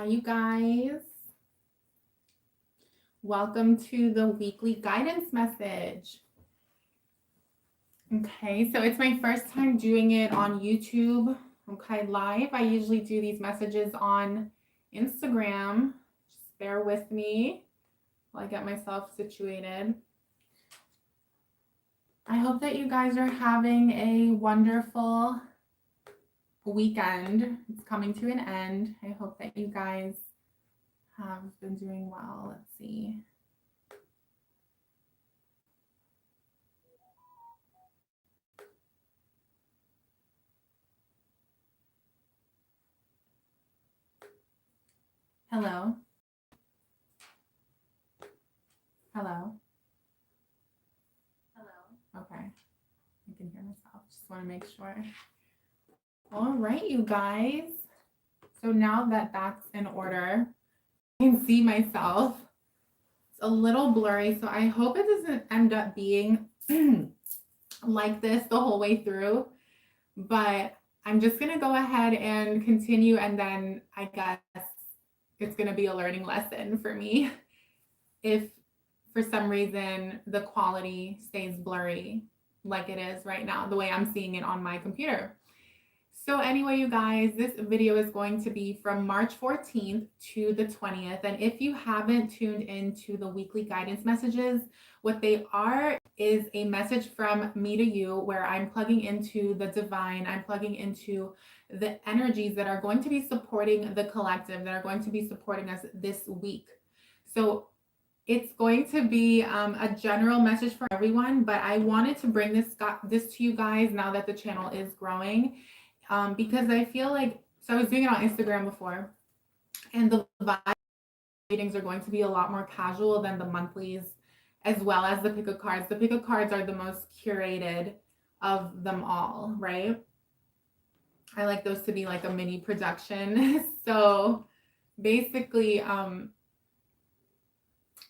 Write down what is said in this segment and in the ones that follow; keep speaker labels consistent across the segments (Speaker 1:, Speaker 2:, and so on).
Speaker 1: Hi, you guys. Welcome to the weekly guidance message. Okay, so it's my first time doing it on YouTube, okay, live. I usually do these messages on Instagram. Just bear with me while I get myself situated. I hope that you guys are having a wonderful weekend. It's coming to an end. I hope that you guys have been doing well. Let's see. Hello. Hello. Okay. I can hear myself. Just want to make sure. All right, you guys. So now that that's in order, I can see myself. It's a little blurry, so I hope it doesn't end up being like this the whole way through. But I'm just going to go ahead and continue, and then I guess it's going to be a learning lesson for me if for some reason the quality stays blurry like it is right now, the way I'm seeing it on my computer. So anyway, you guys, this video is going to be from March 14th to the 20th. And if you haven't tuned into the weekly guidance messages, what they are is a message from me to you where I'm plugging into the divine, I'm plugging into the energies that are going to be supporting the collective, that are going to be supporting us this week. So it's going to be a general message for everyone, but I wanted to bring this to you guys now that the channel is growing. Because I feel like, so I was doing it on Instagram before, and the vibe readings are going to be a lot more casual than the monthlies, as well as the pick of cards. The pick of cards are the most curated of them all, right? I like those to be like a mini production. So basically,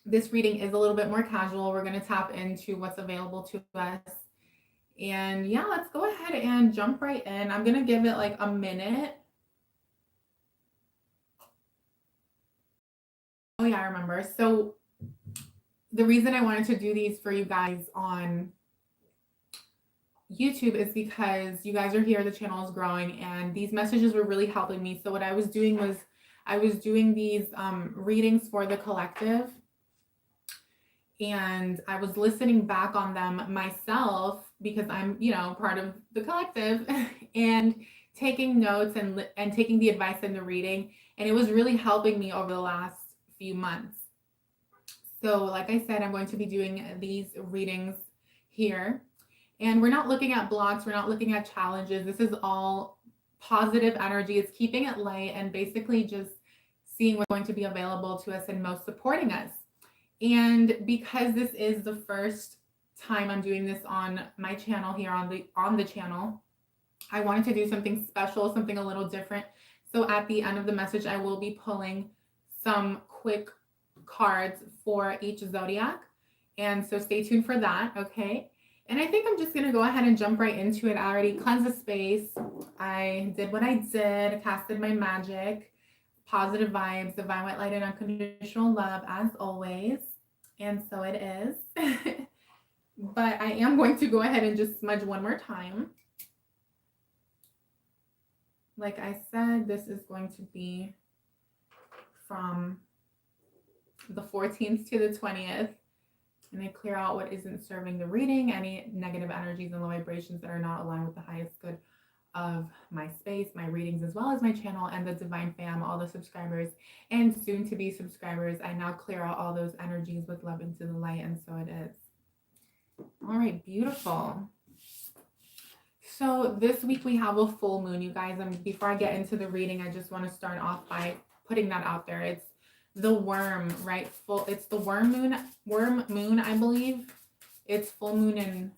Speaker 1: this reading is a little bit more casual. We're going to tap into what's available to us. And yeah, let's go ahead and jump right in. I'm going to give it like a minute. Oh yeah, I remember. So the reason I wanted to do these for you guys on YouTube is because you guys are here, the channel is growing, and these messages were really helping me. So what I was doing was I was doing these readings for the collective, and I was listening back on them myself because I'm, part of the collective and taking notes and taking the advice in the reading. And it was really helping me over the last few months. So like I said, I'm going to be doing these readings here. And we're not looking at blocks. We're not looking at challenges. This is all positive energy. It's keeping it light and basically just seeing what's going to be available to us and most supporting us. And because this is the first time I'm doing this on my channel here on the channel, I wanted to do something special, something a little different. So at the end of the message, I will be pulling some quick cards for each zodiac. And so stay tuned for that, okay? And I think I'm just going to go ahead and jump right into it. I already cleansed the space. I did what I did, casted my magic. Positive vibes, divine white light, and unconditional love as always. And so it is. But I am going to go ahead and just smudge one more time. Like I said, this is going to be from the 14th to the 20th. And I clear out what isn't serving the reading, any negative energies and low vibrations that are not aligned with the highest good of my space, my readings, as well as my channel and the divine fam, all the subscribers and soon to be subscribers. I now clear out all those energies with love into the light, and so it is. All right, beautiful. So this week we have a full moon, you guys. And before I get into the reading, I just want to start off by putting that out there. It's the worm, right? It's the worm moon, I believe. It's full moon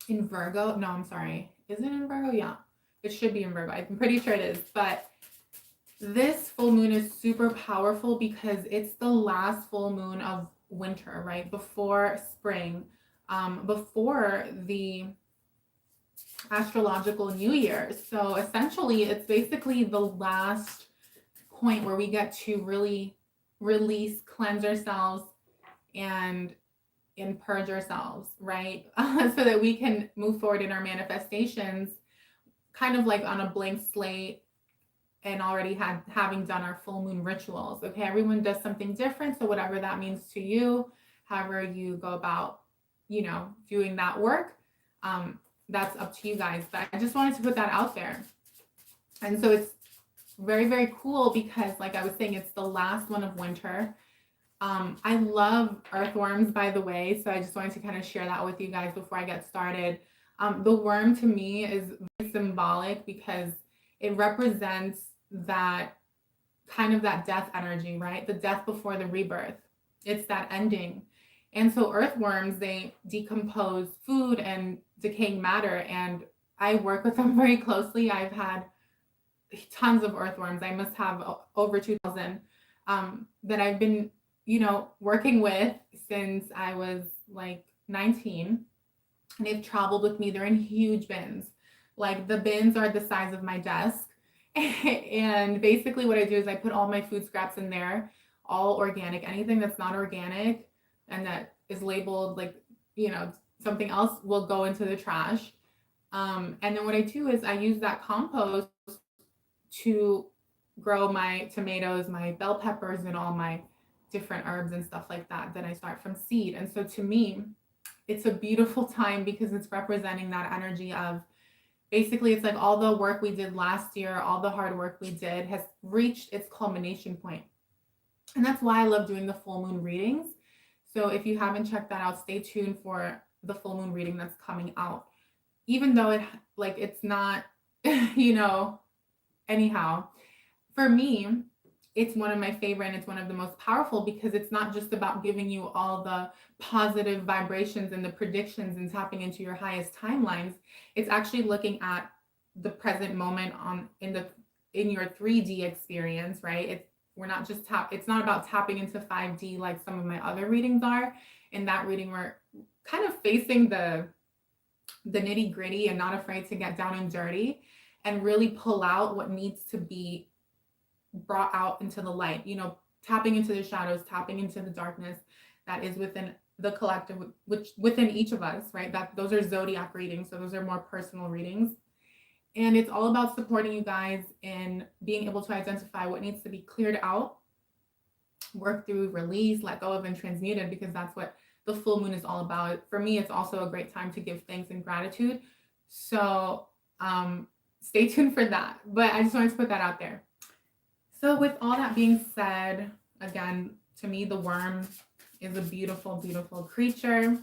Speaker 1: in Virgo. No, I'm sorry. Is it in Virgo? Yeah, it should be in Virgo. I'm pretty sure it is. But this full moon is super powerful because it's the last full moon of winter, right? Before spring, before the astrological new year. So essentially, it's basically the last point where we get to really release, cleanse ourselves, and purge ourselves, right? So that we can move forward in our manifestations, kind of like on a blank slate, and already having done our full moon rituals. Okay, everyone does something different, so whatever that means to you, however you go about, doing that work, that's up to you guys. But I just wanted to put that out there. And so it's very, very cool because, like I was saying, it's the last one of winter. I love earthworms, by the way, so I just wanted to kind of share that with you guys before I get started. The worm to me is very symbolic because it represents that kind of that death energy, right? The death before the rebirth. It's that ending. And so earthworms, they decompose food and decaying matter, and I work with them very closely. I've had tons of earthworms. I must have over 2,000 that I've been, working with since I was like 19. And they've traveled with me. They're in huge bins. Like the bins are the size of my desk. And basically what I do is I put all my food scraps in there, all organic. Anything that's not organic and that is labeled like, something else will go into the trash. And then what I do is I use that compost to grow my tomatoes, my bell peppers, and all my different herbs and stuff like that I start from seed. And so to me, it's a beautiful time because it's representing that energy of basically it's like all the work we did last year, all the hard work we did has reached its culmination point. And that's why I love doing the full moon readings. So if you haven't checked that out, stay tuned for the full moon reading that's coming out. Even though it's not, anyhow, for me, it's one of my favorite and it's one of the most powerful because it's not just about giving you all the positive vibrations and the predictions and tapping into your highest timelines. It's actually looking at the present moment in your 3D experience, right? It's not about tapping into 5D like some of my other readings are. In that reading, we're kind of facing the nitty gritty and not afraid to get down and dirty and really pull out what needs to be brought out into the light, tapping into the shadows, tapping into the darkness that is within the collective, which within each of us, right? Those are zodiac readings. So those are more personal readings. And it's all about supporting you guys in being able to identify what needs to be cleared out, work through, release, let go of, and transmuted, because that's what the full moon is all about. For me, it's also a great time to give thanks and gratitude. So stay tuned for that. But I just wanted to put that out there. So with all that being said, again, to me, the worm is a beautiful, beautiful creature.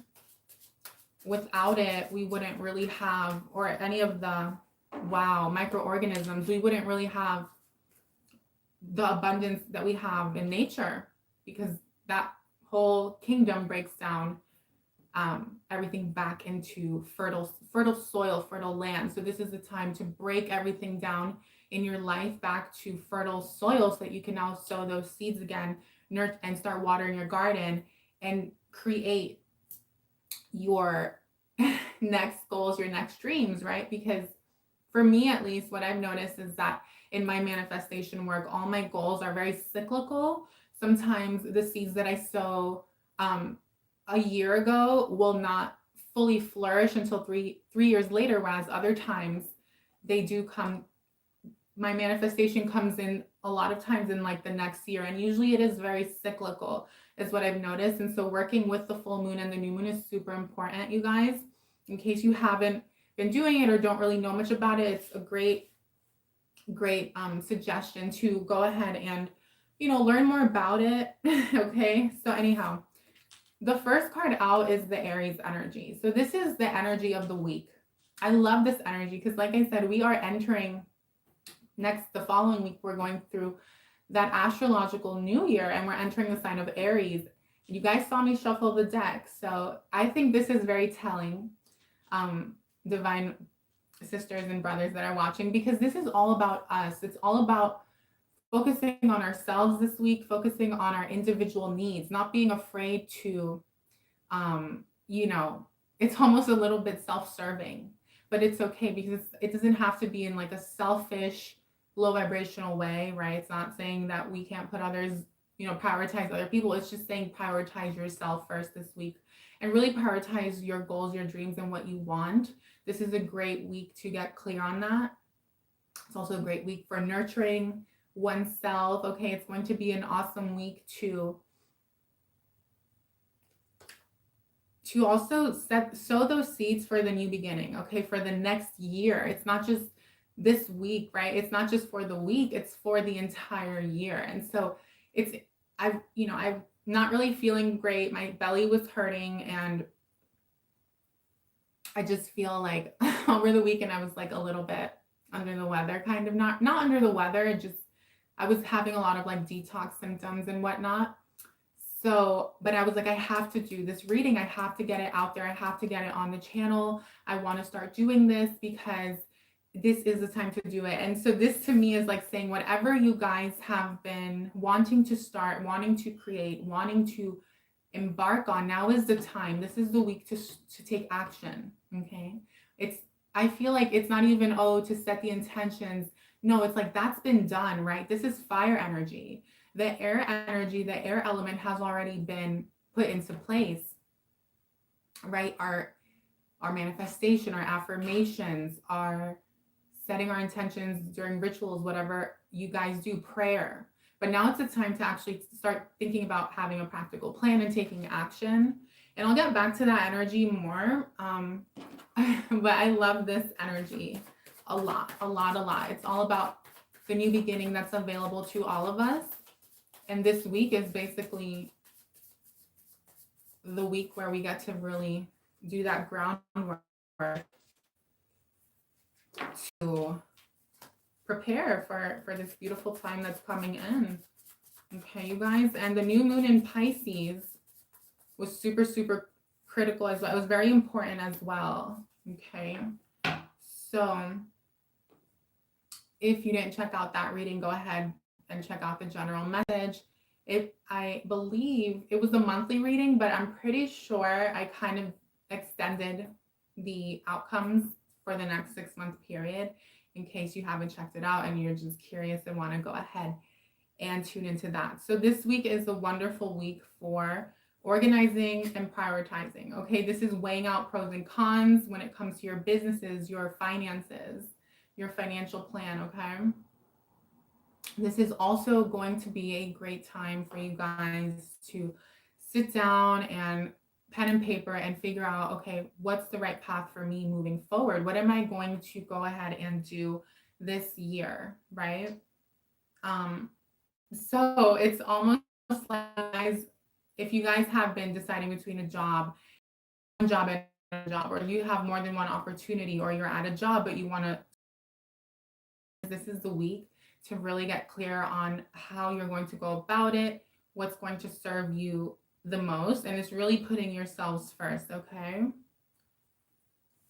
Speaker 1: Without it, we wouldn't really have, or any of the, microorganisms, we wouldn't really have the abundance that we have in nature, because that whole kingdom breaks down everything back into fertile soil, fertile land. So this is the time to break everything down in your life back to fertile soil so that you can now sow those seeds again, nurture, and start watering your garden and create your next goals, your next dreams, right? Because for me, at least, what I've noticed is that in my manifestation work, all my goals are very cyclical. Sometimes the seeds that I sow a year ago will not fully flourish until three years later, whereas other times they do come. My manifestation comes in a lot of times in like the next year, and usually it is very cyclical, is what I've noticed. And so working with the full moon and the new moon is super important, you guys. In case you haven't been doing it or don't really know much about it, it's a great suggestion to go ahead and learn more about it. Okay, so anyhow, the first card out is the Aries energy. So this is the energy of the week. I love this energy because, like I said, we are entering the following week, we're going through that astrological new year, and we're entering the sign of Aries. You guys saw me shuffle the deck, so I think this is very telling, divine sisters and brothers that are watching, because this is all about us. It's all about focusing on ourselves this week, focusing on our individual needs, not being afraid to, it's almost a little bit self-serving, but it's okay because it doesn't have to be in like a selfish, low vibrational way, right? It's not saying that we can't put others, prioritize other people. It's just saying prioritize yourself first this week and really prioritize your goals, your dreams, and what you want. This is a great week to get clear on that. It's also a great week for nurturing oneself. Okay, it's going to be an awesome week to also sow those seeds for the new beginning, okay, for the next year. It's not just this week, right? It's not just for the week, it's for the entire year. And so I'm not really feeling great. My belly was hurting, and I just feel like over the weekend I was like a little bit under the weather, kind of not under the weather, just I was having a lot of like detox symptoms and whatnot. So, but I was like, I have to do this reading. I have to get it out there. I have to get it on the channel. I want to start doing this because this is the time to do it. And so this to me is like saying whatever you guys have been wanting to start, wanting to create, wanting to embark on, now is the time. This is the week to take action. Okay. I feel like it's not even, to set the intentions. No, it's like that's been done, right? This is fire energy. The air energy, the air element has already been put into place, right? Our manifestation, our affirmations, our setting our intentions during rituals, whatever you guys do, prayer. But now it's the time to actually start thinking about having a practical plan and taking action. And I'll get back to that energy more. But I love this energy a lot. It's all about the new beginning that's available to all of us. And this week is basically the week where we get to really do that groundwork to prepare for this beautiful time that's coming in. Okay, you guys. And the new moon in Pisces was super, super critical as well. It was very important as well. Okay. So if you didn't check out that reading, go ahead and check out the general message. I believe it was a monthly reading, but I'm pretty sure I kind of extended the outcomes for the next 6-month period in case you haven't checked it out and you're just curious and want to go ahead and tune into that. So this week is a wonderful week for organizing and prioritizing. Okay, this is weighing out pros and cons when it comes to your businesses, your finances, your financial plan. Okay. This is also going to be a great time for you guys to sit down and pen and paper and figure out, okay, what's the right path for me moving forward? What am I going to go ahead and do this year, right? So it's almost like if you guys have been deciding between a job and a job, or you have more than one opportunity, or you're at a job but you want to, this is the week to really get clear on how you're going to go about it, what's going to serve you the most, and it's really putting yourselves first. Okay.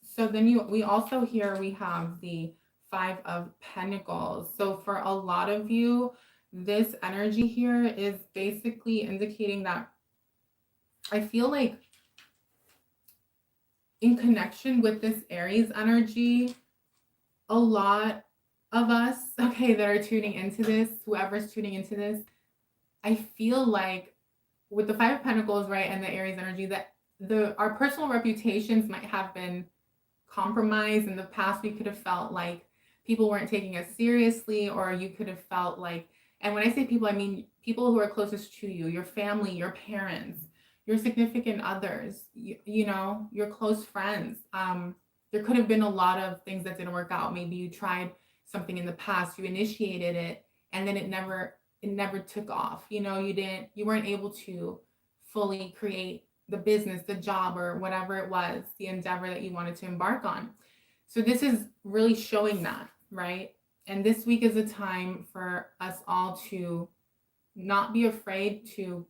Speaker 1: So then we also here we have the 5 of Pentacles. So for a lot of you, this energy here is basically indicating that I feel like in connection with this Aries energy, a lot of us, okay, that are tuning into this, whoever's tuning into this, I feel like with the 5 of Pentacles, right, and the Aries energy, that our personal reputations might have been compromised. In the past, we could have felt like people weren't taking us seriously, or you could have felt like, and when I say people, I mean people who are closest to you, your family, your parents, your significant others, you know, your close friends. There could have been a lot of things that didn't work out. Maybe you tried something in the past, you initiated it, and then it never took off. You know, you weren't able to fully create the business, the job, or whatever it was, the endeavor that you wanted to embark on. So this is really showing that, right? And this week is a time for us all to not be afraid to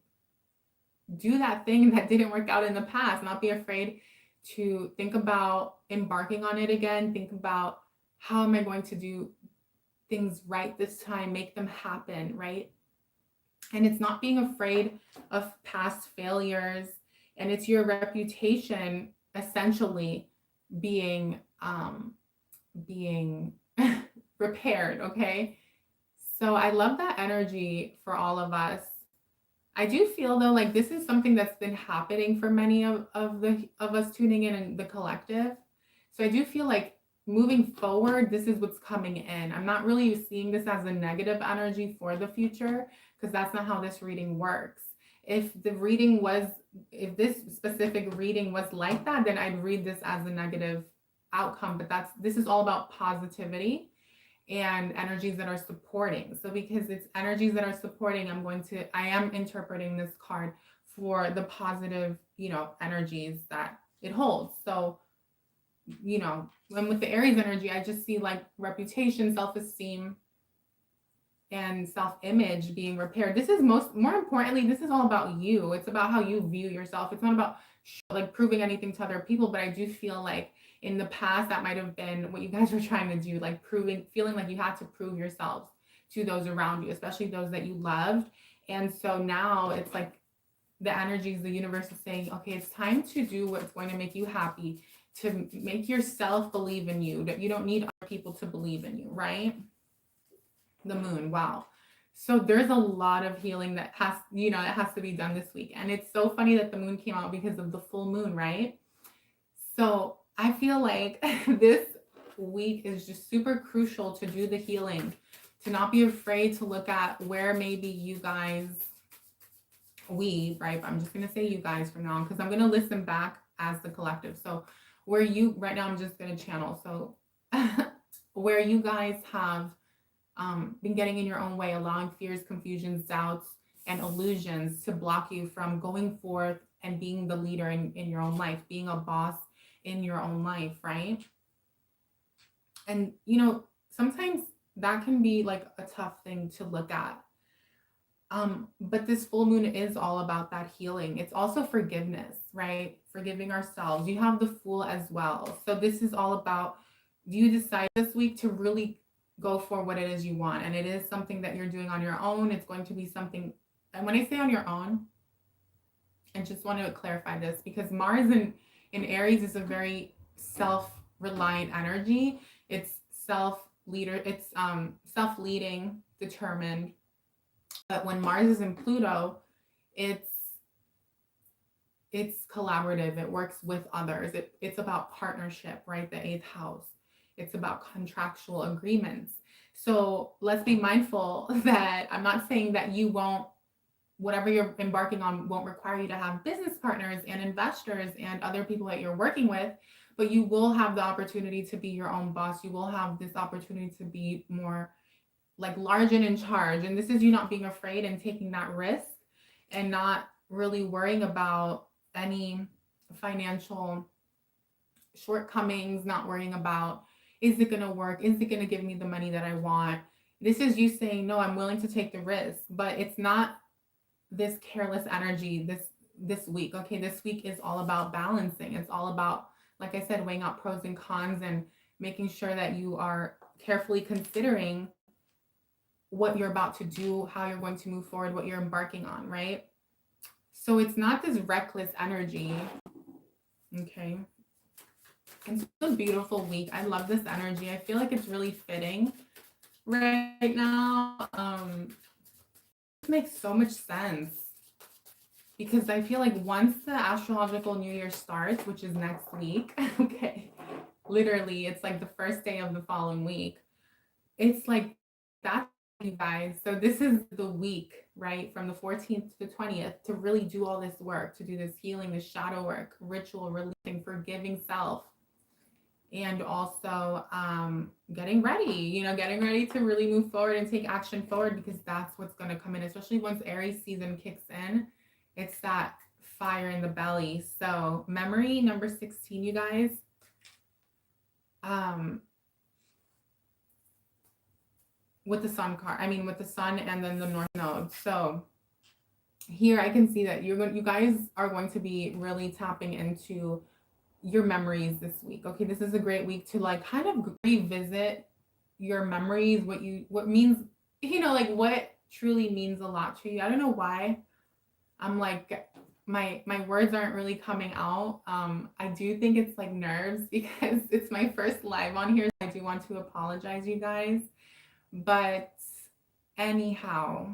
Speaker 1: do that thing that didn't work out in the past, not be afraid to think about embarking on it again, think about how am I going to do things right this time, make them happen, right? And it's not being afraid of past failures, and it's your reputation essentially being repaired, okay? So I love that energy for all of us. I do feel though like this is something that's been happening for many of us tuning in the collective. So I do feel like moving forward, this is what's coming in. I'm not really seeing this as a negative energy for the future because that's not how this reading works. If this specific reading was like that, then I'd read this as a negative outcome. But this is all about positivity and energies that are supporting. So because it's energies that are supporting, I am interpreting this card for the positive, energies that it holds. So, and with the Aries energy, I just see like reputation, self-esteem, and self-image being repaired. This is more importantly, this is all about you. It's about how you view yourself. It's not about like proving anything to other people, but I do feel like in the past that might have been what you guys were trying to do, like feeling like you had to prove yourselves to those around you, especially those that you loved. And so now it's like the energies, the universe is saying, okay, it's time to do what's going to make you happy, to make yourself believe in you, that you don't need other people to believe in you, right? The moon, wow. So there's a lot of healing that has to be done this week. And it's so funny that the moon came out because of the full moon, right? So I feel like this week is just super crucial to do the healing, to not be afraid to look at where maybe you guys, right? I'm just going to say you guys from now on because I'm going to listen back as the collective. So right now I'm just going to channel. So where you guys have been getting in your own way, allowing fears, confusions, doubts, and illusions to block you from going forth and being the leader in your own life, being a boss in your own life, right? And, sometimes that can be like a tough thing to look at. But this full moon is all about that healing. It's also forgiveness, right? Forgiving ourselves. You have the Fool as well. So this is all about, you decide this week to really go for what it is you want. And it is something that you're doing on your own. It's going to be something, and when I say on your own, I just want to clarify this because Mars in Aries is a very self-reliant energy. It's self-leading, determined. But when Mars is in Pluto, it's collaborative. It works with others. It's about partnership, right? The eighth house. It's about contractual agreements. So let's be mindful that I'm not saying that whatever you're embarking on won't require you to have business partners and investors and other people that you're working with, but you will have the opportunity to be your own boss. You will have this opportunity to be more like large and in charge. And this is you not being afraid and taking that risk and not really worrying about any financial shortcomings, not worrying about, is it going to work? Is it going to give me the money that I want? This is you saying, no, I'm willing to take the risk, but it's not this careless energy this week. Okay, this week is all about balancing. It's all about, like I said, weighing out pros and cons and making sure that you are carefully considering what you're about to do, how you're going to move forward, what you're embarking on, right? So it's not this reckless energy. Okay. It's a beautiful week. I love this energy. I feel like it's really fitting right now. It makes so much sense because I feel like once the astrological new year starts, which is next week, okay, literally it's like the first day of the following week. It's like that, you guys. So this is the week, right, from the 14th to the 20th to really do all this work, to do this healing, this shadow work, ritual, releasing, forgiving self. And also getting ready to really move forward and take action forward because that's what's going to come in, especially once Aries season kicks in. It's that fire in the belly. So memory number 16, you guys. With the sun card, with the sun and then the North Node. So here I can see that you guys are going to be really tapping into your memories this week. Okay, this is a great week to like kind of revisit your memories, what means, like what truly means a lot to you. I don't know why I'm like my words aren't really coming out. I do think it's like nerves because it's my first live on here. I do want to apologize, you guys, but Anyhow,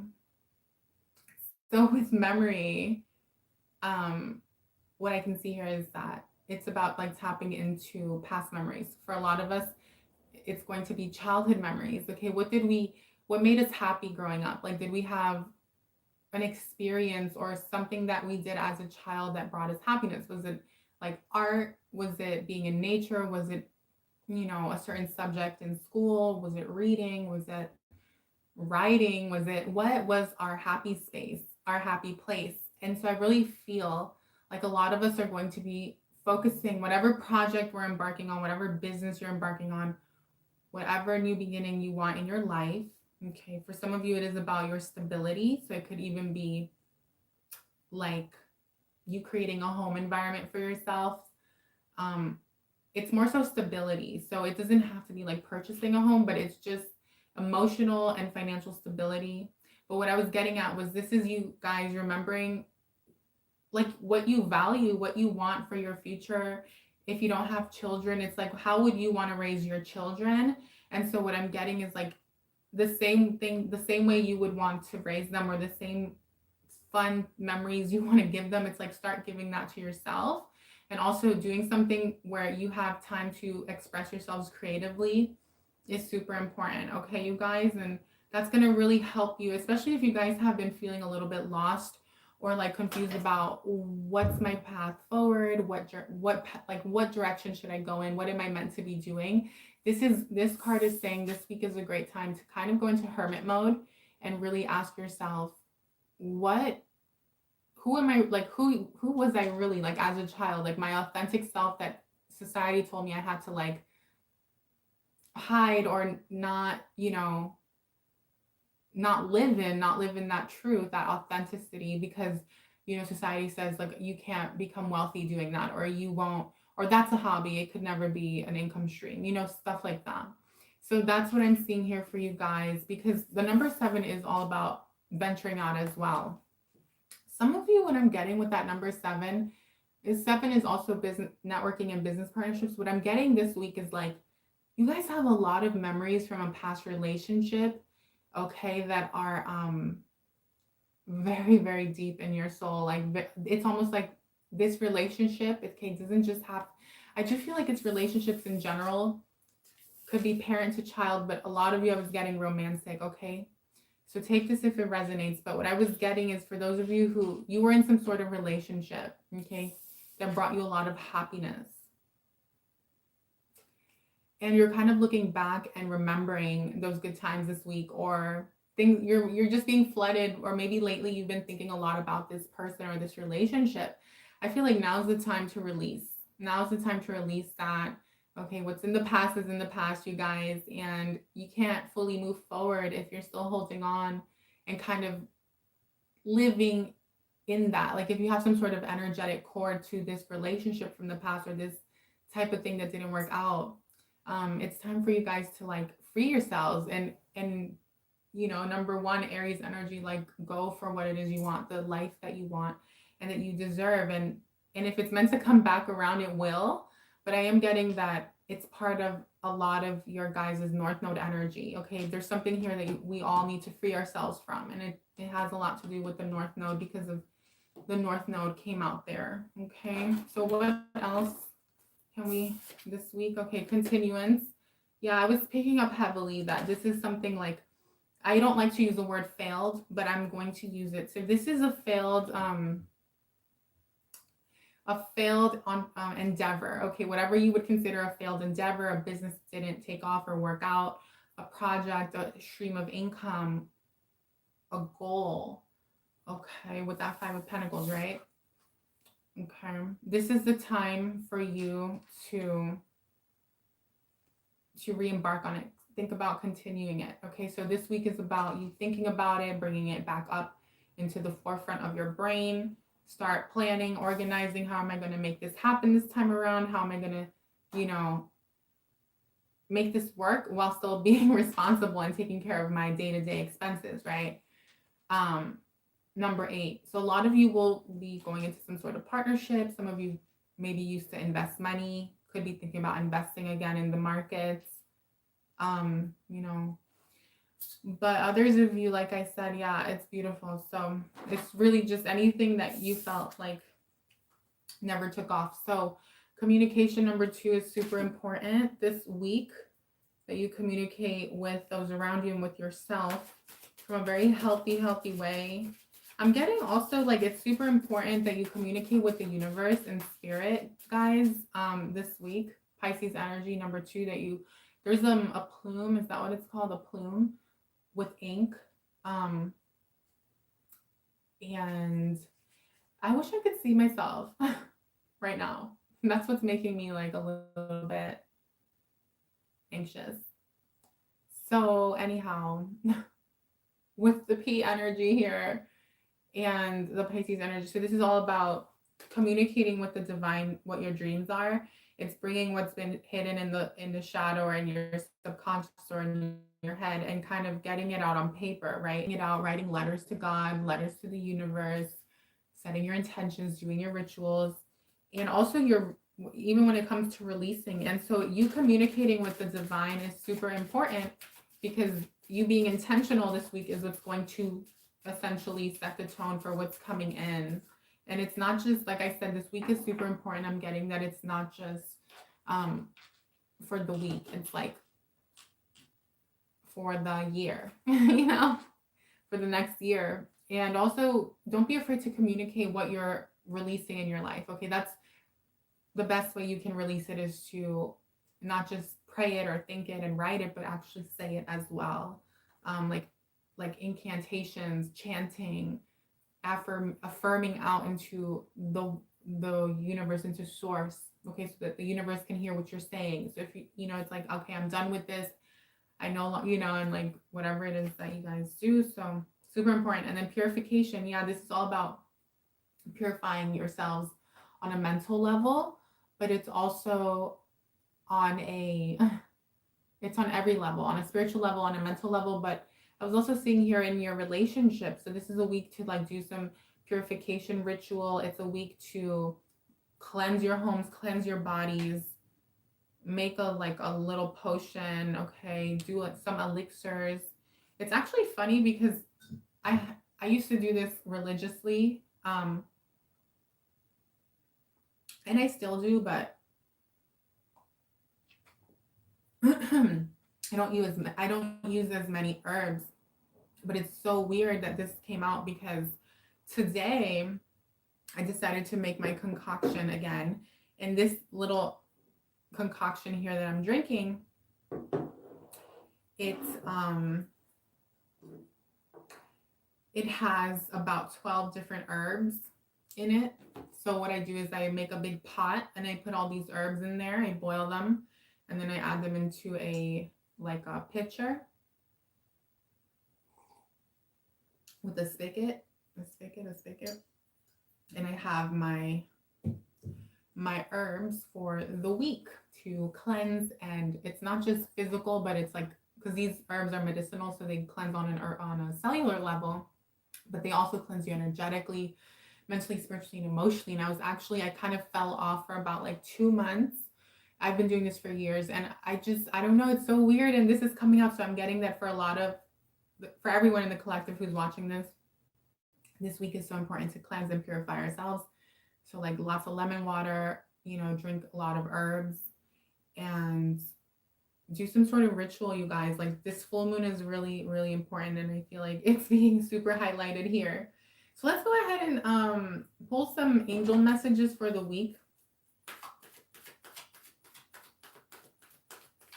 Speaker 1: so with memory, what I can see here is that it's about like tapping into past memories. For a lot of us, it's going to be childhood memories. Okay, what made us happy growing up? Like, did we have an experience or something that we did as a child that brought us happiness? Was it like art? Was it being in nature? Was it, a certain subject in school? Was it reading? Was it writing? What was our happy space, our happy place? And so I really feel like a lot of us are going to be focusing whatever project we're embarking on, whatever business you're embarking on, whatever new beginning you want in your life. Okay, for some of you, it is about your stability. So it could even be like you creating a home environment for yourself. It's more so stability. So it doesn't have to be like purchasing a home, but it's just emotional and financial stability. But what I was getting at was this is you guys remembering like what you value, what you want for your future. If you don't have children, it's like, how would you want to raise your children? And so what I'm getting is like the same thing, the same way you would want to raise them, or the same fun memories you want to give them. It's like start giving that to yourself, and also doing something where you have time to express yourselves creatively is super important. Okay, you guys, and that's going to really help you, especially if you guys have been feeling a little bit lost or like confused about what's my path forward, what direction should I go in, what am I meant to be doing. This card is saying this week is a great time to kind of go into hermit mode and really ask yourself, who am I, like who was I really like as a child, like my authentic self that society told me I had to like hide or not, not live in that truth, that authenticity, because society says like you can't become wealthy doing that, or you won't, or that's a hobby, it could never be an income stream, stuff like that. So that's what I'm seeing here for you guys, because the number 7 is all about venturing out as well. Some of you, what I'm getting with that number 7 is also business networking and business partnerships. What I'm getting this week is like you guys have a lot of memories from a past relationship, okay, that are very, very deep in your soul. Like it's almost like this relationship, okay, doesn't just have, I just feel like it's relationships in general, could be parent to child, but a lot of you, I was getting romantic, okay? So take this if it resonates. But what I was getting is for those of you who you were in some sort of relationship, okay, that brought you a lot of happiness. And you're kind of looking back and remembering those good times this week, or things you're just being flooded, or maybe lately you've been thinking a lot about this person or this relationship. I feel like now's the time to release. Now's the time to release that. Okay, what's in the past is in the past, you guys, and you can't fully move forward if you're still holding on and kind of living in that. Like if you have some sort of energetic cord to this relationship from the past, or this type of thing that didn't work out, it's time for you guys to like free yourselves and number 1, Aries energy, like go for what it is you want, the life that you want and that you deserve, and if it's meant to come back around, it will. But I am getting that it's part of a lot of your guys' North Node energy. Okay, there's something here that we all need to free ourselves from, and it has a lot to do with the North Node, because of the North Node came out there. Okay, so what else can we this week? Okay, continuance. Yeah, I was picking up heavily that this is something like, I don't like to use the word failed, but I'm going to use it. So this is a failed endeavor. Okay, whatever you would consider a failed endeavor, a business didn't take off or work out, a project, a stream of income, a goal. Okay, with that 5 of Pentacles, right? Okay, this is the time for you to re-embark on it. Think about continuing it. Okay, so this week is about you thinking about it, bringing it back up into the forefront of your brain. Start planning, organizing. How am I going to make this happen this time around? How am I going to, make this work while still being responsible and taking care of my day-to-day expenses, right? Number 8. So a lot of you will be going into some sort of partnership. Some of you maybe used to invest money, could be thinking about investing again in the markets. But others of you, like I said, yeah, it's beautiful. So it's really just anything that you felt like never took off. So communication number 2 is super important this week, that you communicate with those around you and with yourself from a very healthy way. I'm getting also like it's super important that you communicate with the universe and spirit, guys, this week. Pisces energy number 2, that you there's a plume, is that what it's called? A plume with ink. And I wish I could see myself right now. And that's what's making me like a little bit anxious. So anyhow, with the P energy here and the Pisces energy, so this is all about communicating with the divine what your dreams are. It's bringing what's been hidden in the shadow or in your subconscious or in your head and kind of getting it out on paper, right? It out, writing letters to God, letters to the universe, setting your intentions, doing your rituals, and also your even when it comes to releasing. And so you communicating with the divine is super important, because you being intentional this week is what's going to essentially set the tone for what's coming in. And it's not just, like I said, this week is super important. I'm getting that it's not just for the week. It's like for the year, you know, for the next year. And also, don't be afraid to communicate what you're releasing in your life. Okay, that's the best way you can release it, is to not just pray it or think it and write it, but actually say it as well. Like incantations, chanting, affirming out into the universe, into source. Okay, so that the universe can hear what you're saying. So if you know, it's like, okay, I'm done with this. I know, you know, and like whatever it is that you guys do. So super important. And then purification. Yeah, this is all about purifying yourselves on a mental level, but it's also on it's on every level, on a spiritual level, on a mental level. But I was also seeing here in your relationship. So this is a week to like do some purification ritual. It's a week to cleanse your homes, cleanse your bodies, make a little potion. Okay, do like some elixirs. It's actually funny because I used to do this religiously, and I still do, but I don't use as many herbs. But it's so weird that this came out, because today I decided to make my concoction again. And this little concoction here that I'm drinking, it has about 12 different herbs in it. So what I do is I make a big pot and I put all these herbs in there. I boil them and then I add them into a pitcher with a spigot, and I have my herbs for the week to cleanse. And it's not just physical, but it's like, because these herbs are medicinal, so they cleanse on a cellular level, but they also cleanse you energetically, mentally, spiritually, and emotionally. And I kind of fell off for about like 2 months. I've been doing this for years, and I don't know, it's so weird. And this is coming up, so I'm getting that for everyone in the collective who's watching this week is so important to cleanse and purify ourselves. So like lots of lemon water, drink a lot of herbs, and do some sort of ritual, you guys. Like this full moon is really, really important, and I feel like it's being super highlighted here. So let's go ahead and pull some angel messages for the week.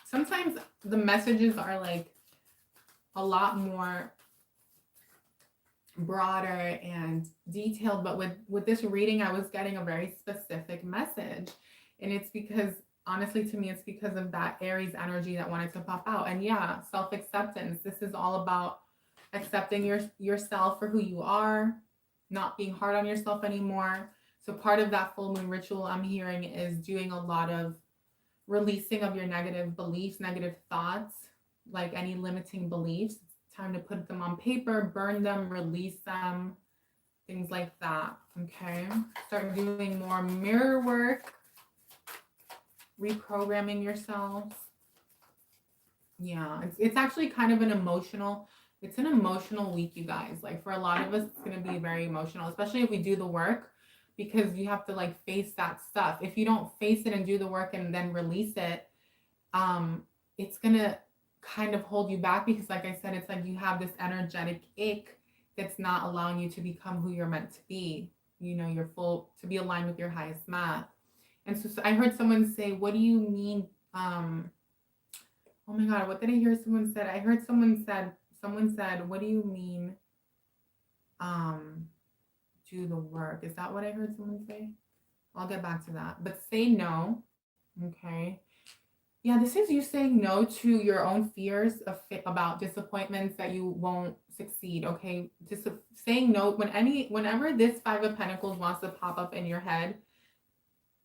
Speaker 1: Sometimes the messages are like a lot more broader and detailed, but with this reading I was getting a very specific message, and it's because, honestly, to me, it's because of that Aries energy that wanted to pop out. And yeah, self-acceptance. This is all about accepting yourself for who you are, not being hard on yourself anymore. So part of that full moon ritual I'm hearing is doing a lot of releasing of your negative beliefs, negative thoughts, like any limiting beliefs. It's time to put them on paper, burn them, release them, things like that. Okay, start doing more mirror work, reprogramming yourselves. Yeah, it's actually kind of it's an emotional week, you guys. Like for a lot of us, it's gonna be very emotional, especially if we do the work, because you have to like face that stuff. If you don't face it and do the work and then release it, um, it's gonna kind of hold you back because, like I said, it's like you have this energetic ick that's not allowing you to become who you're meant to be. You know, you're full to be aligned with your highest math. And so I heard someone say, "What do you mean?" Oh my God, what did I hear someone said? I heard someone said, what do you mean, um, do the work? Is that what I heard someone say? I'll get back to that. But say no. Okay. Yeah, this is you saying no to your own fears about disappointments that you won't succeed. Okay. Just saying no whenever this Five of Pentacles wants to pop up in your head,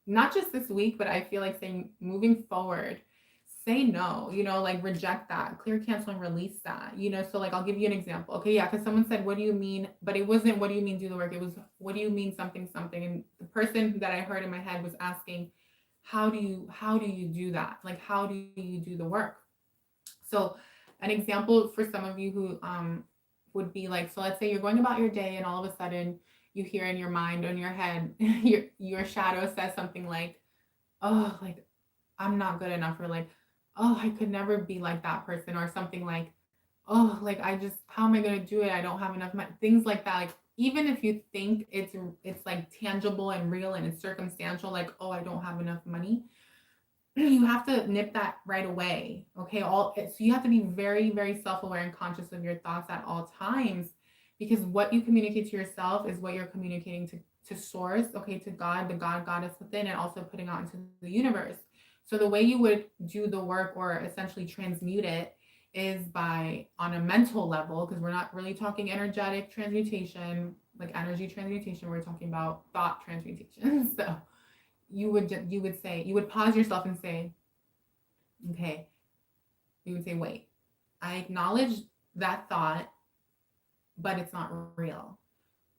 Speaker 1: not just this week, but I feel like saying moving forward, say no, like reject that, clear, cancel, and release that, So, like, I'll give you an example. Okay, yeah, because someone said, what do you mean? But it wasn't, what do you mean do the work? It was, what do you mean something, something? And the person that I heard in my head was asking, how do you do that? Like, how do you do the work? So, an example for some of you who would be like, so let's say you're going about your day and all of a sudden you hear in your mind or in your head, your shadow says something like, oh, like I'm not good enough, or like, oh, I could never be like that person, or something like, oh, like how am I gonna do it? I don't have enough money. Things like that. Like even if you think it's like tangible and real and it's circumstantial, like, oh, I don't have enough money, you have to nip that right away. Okay. So you have to be very, very self-aware and conscious of your thoughts at all times, because what you communicate to yourself is what you're communicating to source, okay, to God, the God goddess within, and also putting out into the universe. So the way you would do the work or essentially transmute it is by on a mental level, because we're not really talking energetic transmutation, like energy transmutation, we're talking about thought transmutation. So you would pause yourself and say, okay, you would say, wait, I acknowledge that thought, but it's not real.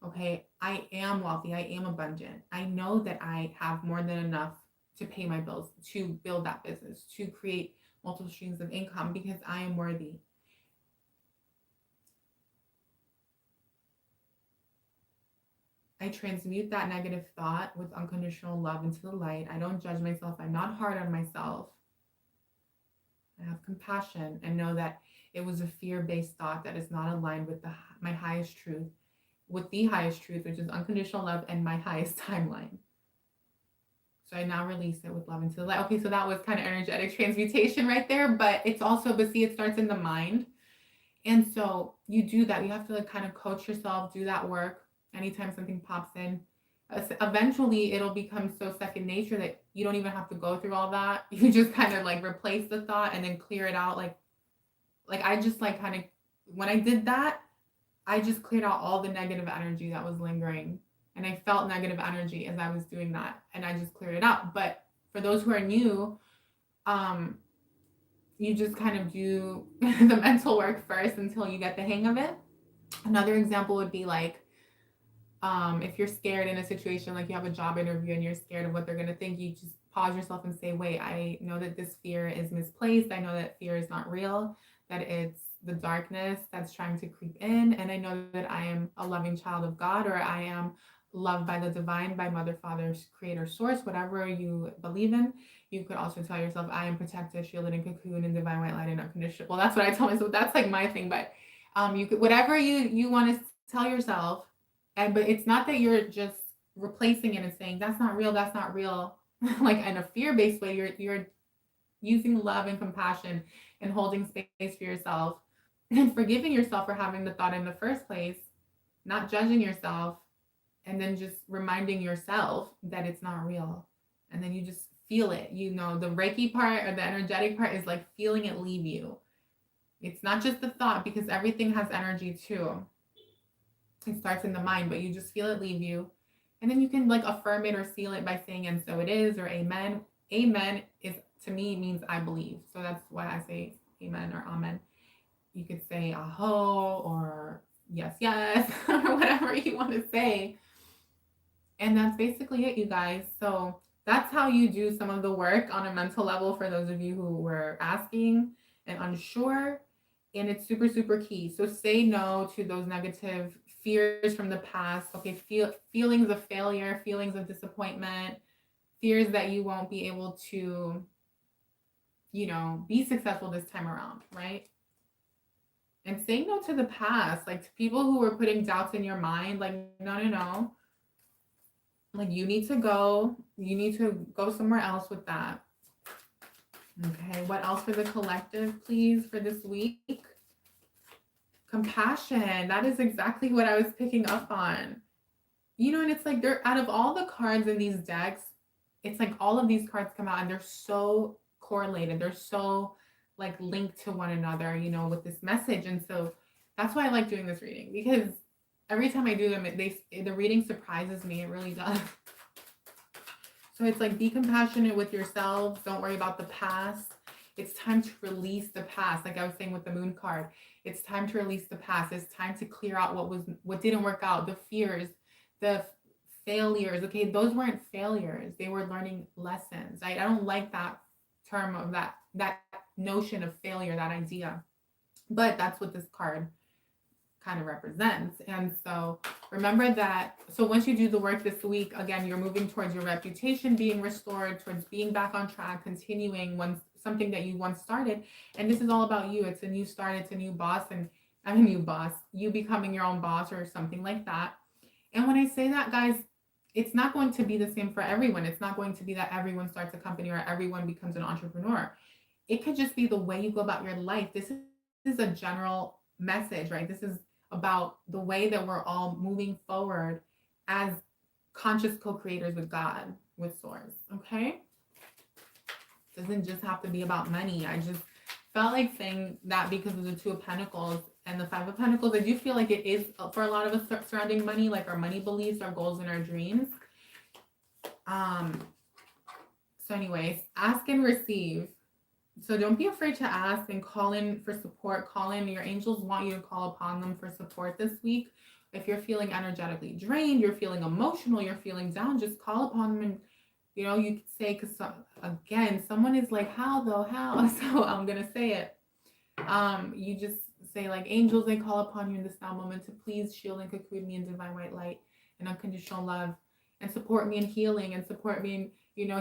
Speaker 1: Okay, I am wealthy, I am abundant, I know that I have more than enough to pay my bills, to build that business, to create multiple streams of income, because I am worthy. I transmute that negative thought with unconditional love into the light. I don't judge myself. I'm not hard on myself. I have compassion and know that it was a fear-based thought that is not aligned with my highest truth, with the highest truth, which is unconditional love and my highest timeline. So I now release it with love into the light. Okay, so that was kind of energetic transmutation right there, but see, it starts in the mind. And so you do that. You have to like kind of coach yourself, do that work anytime something pops in. Eventually, it'll become so second nature that you don't even have to go through all that. You just kind of like replace the thought and then clear it out. Like I just like kind of, when I did that, I just cleared out all the negative energy that was lingering. And I felt negative energy as I was doing that. And I just cleared it out. But for those who are new, you just kind of do the mental work first until you get the hang of it. Another example would be like, if you're scared in a situation, like you have a job interview and you're scared of what they're going to think, you just pause yourself and say, wait, I know that this fear is misplaced. I know that fear is not real, that it's the darkness that's trying to creep in. And I know that I am a loving child of God, or I am loved by the divine, by Mother, Father, Creator, Source, whatever you believe in. You could also tell yourself, I am protected, shielded, and cocooned in divine white light and unconditional. Well, that's what I tell myself. That's like my thing. But you could, whatever you want to tell yourself, but it's not that you're just replacing it and saying that's not real, like in a fear-based way. You're using love and compassion and holding space for yourself and forgiving yourself for having the thought in the first place, not judging yourself, and then just reminding yourself that it's not real. And then you just feel it. The Reiki part or the energetic part is like feeling it leave you. It's not just the thought, because everything has energy too. It starts in the mind, but you just feel it leave you. And then you can like affirm it or seal it by saying, and so it is, or amen. Amen is, to me, means I believe. So that's why I say amen or amen. You could say aho or yes, yes, or whatever you want to say. And that's basically it, you guys. So that's how you do some of the work on a mental level for those of you who were asking. and unsure. And it's super, super key. So say no to those negative fears from the past. Okay, feelings of failure, feelings of disappointment, fears that you won't be able to, be successful this time around, right? And saying no to the past, like to people who were putting doubts in your mind, like, no, no, no. Like you need to go somewhere else with that. Okay, what else for the collective, please, for this week? Compassion. That is exactly what I was picking up on. And it's like they're out of all the cards in these decks, it's like all of these cards come out and they're so correlated. They're so like linked to one another, with this message. And so that's why I like doing this reading, because every time I do them, the reading surprises me. It really does. So it's like, be compassionate with yourselves. Don't worry about the past. It's time to release the past. Like I was saying with the moon card, it's time to release the past. It's time to clear out what didn't work out, the fears, the failures. Okay, those weren't failures. They were learning lessons. I don't like that term of that notion of failure, that idea. But that's what this card kind of represents. And so remember that. So once you do the work this week, again, you're moving towards your reputation being restored, towards being back on track, continuing something that you once started. And this is all about you. It's a new start. It's a new boss. And I'm a new boss, you becoming your own boss or something like that. And when I say that, guys, it's not going to be the same for everyone. It's not going to be that everyone starts a company or everyone becomes an entrepreneur. It could just be the way you go about your life. This is a general message, right? This is about the way that we're all moving forward as conscious co-creators with God, with Source, okay? It doesn't just have to be about money. I just felt like saying that because of the Two of Pentacles and the Five of Pentacles. I do feel like it is for a lot of us surrounding money, like our money beliefs, our goals, and our dreams. So anyways, ask and receive. So don't be afraid to ask and call in for support. Call in. Your angels want you to call upon them for support this week. If you're feeling energetically drained, you're feeling emotional, you're feeling down, just call upon them. And, you could say, because again, someone is like, how though? How? So I'm going to say it. You just say like, angels, I call upon you in this now moment to please shield and cocoon me in divine white light and unconditional love, and support me in healing, and support me in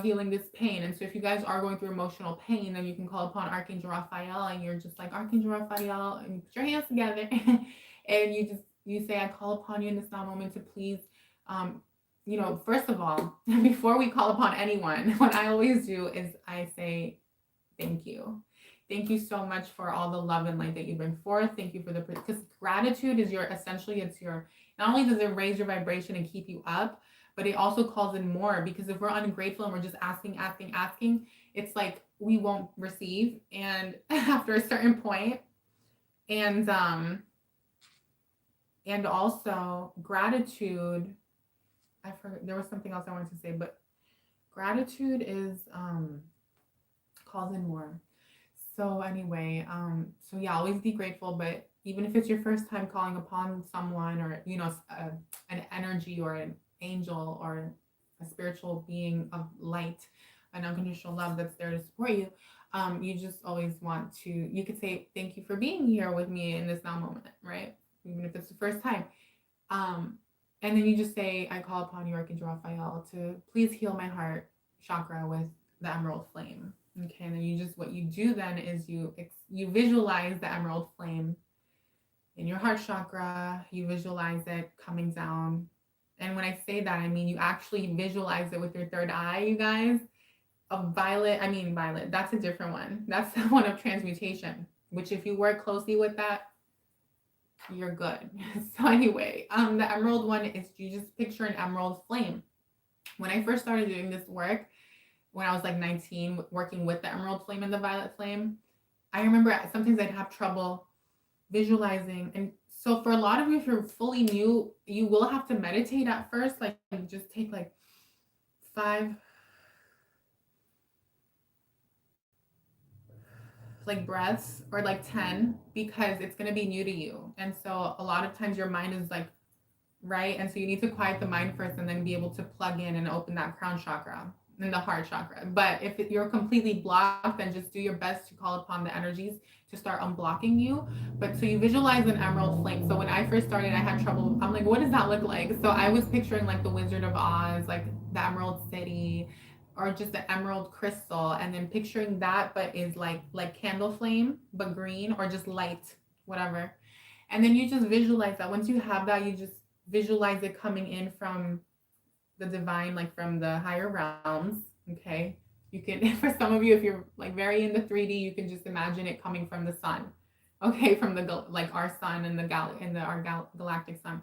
Speaker 1: healing this pain. And so if you guys are going through emotional pain, then you can call upon Archangel Raphael, and you're just like, Archangel Raphael, and you put your hands together and you say, I call upon you in this now moment to please, first of all, before we call upon anyone, what I always do is I say, thank you. Thank you so much for all the love and light that you bring forth. Thank you for because gratitude is not only does it raise your vibration and keep you up, but it also calls in more, because if we're ungrateful and we're just asking, it's like we won't receive. And after a certain point, and also gratitude, I forgot, there was something else I wanted to say, but gratitude is calls in more. So anyway, so yeah, always be grateful. But even if it's your first time calling upon someone, or an energy or an angel or a spiritual being of light, an unconditional love that's there to support you, you just always want to, you could say, thank you for being here with me in this now moment, right? Even if it's the first time. And then you just say, I call upon you, Archangel Raphael, to please heal my heart chakra with the emerald flame. Okay, and then what you do then is you visualize the emerald flame in your heart chakra. You visualize it coming down. And when I say that, I mean you actually visualize it with your third eye, you guys. Violet, that's a different one. That's the one of transmutation, which if you work closely with that, you're good. So anyway, the emerald one is, you just picture an emerald flame. When I first started doing this work, when I was like 19, working with the emerald flame and the violet flame, I remember sometimes I'd have trouble visualizing. And so for a lot of you, if you're fully new, you will have to meditate at first. Like just take like 5 like breaths, or like 10, because it's going to be new to you. And so a lot of times your mind is like, right? And so you need to quiet the mind first and then be able to plug in and open that crown chakra. in the heart chakra. But if you're completely blocked, then just do your best to call upon the energies to start unblocking you. But so you visualize an emerald flame. So when I first started, I had trouble. I'm like, what does that look like? So I was picturing like the Wizard of Oz, like the Emerald City, or just the emerald crystal, and then picturing that, but is like candle flame, but green, or just light, whatever. And then you just visualize that. Once you have that, you just visualize it coming in from the divine, like from the higher realms. Okay. You can, for some of you, if you're like very into 3D, you can just imagine it coming from the sun. Okay. From the, like our sun and our galactic sun.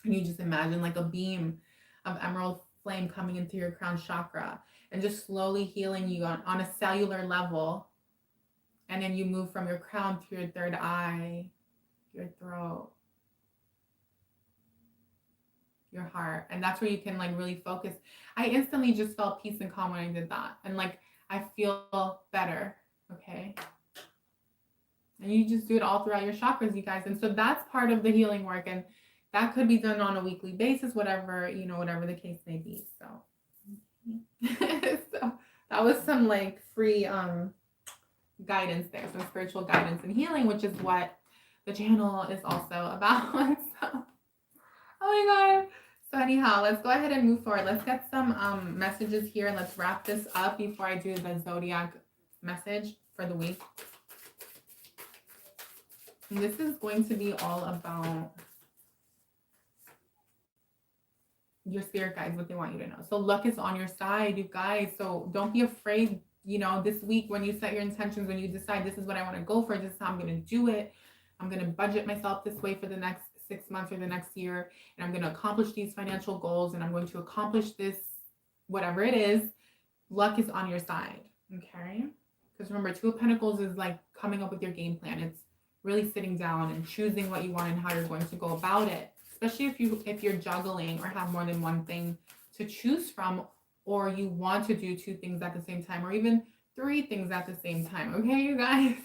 Speaker 1: And you just imagine like a beam of emerald flame coming into your crown chakra and just slowly healing you on a cellular level. And then you move from your crown to your third eye, your throat, your heart. And that's where you can like really focus. I instantly just felt peace and calm when I did that. And like, I feel better. Okay. And you just do it all throughout your chakras, you guys. And so that's part of the healing work. And that could be done on a weekly basis, whatever, you know, whatever the case may be. So, so that was some like free guidance there, some spiritual guidance and healing, which is what the channel is also about. So, oh my God. So anyhow, let's go ahead and move forward. Let's get some messages here and let's wrap this up before I do the zodiac message for the week. And this is going to be all about your spirit guides, what they want you to know. So luck is on your side, you guys. So don't be afraid, you know, this week when you set your intentions, when you decide this is what I want to go for, this is how I'm going to do it. I'm going to budget myself this way for the next 6 months or the next year. And I'm going to accomplish these financial goals and I'm going to accomplish this, whatever it is. Luck is on your side. Okay. Because remember, 2 of Pentacles is like coming up with your game plan. It's really sitting down and choosing what you want and how you're going to go about it. Especially if you're juggling or have more than one thing to choose from, or you want to do 2 things at the same time, or even 3 things at the same time. Okay, you guys?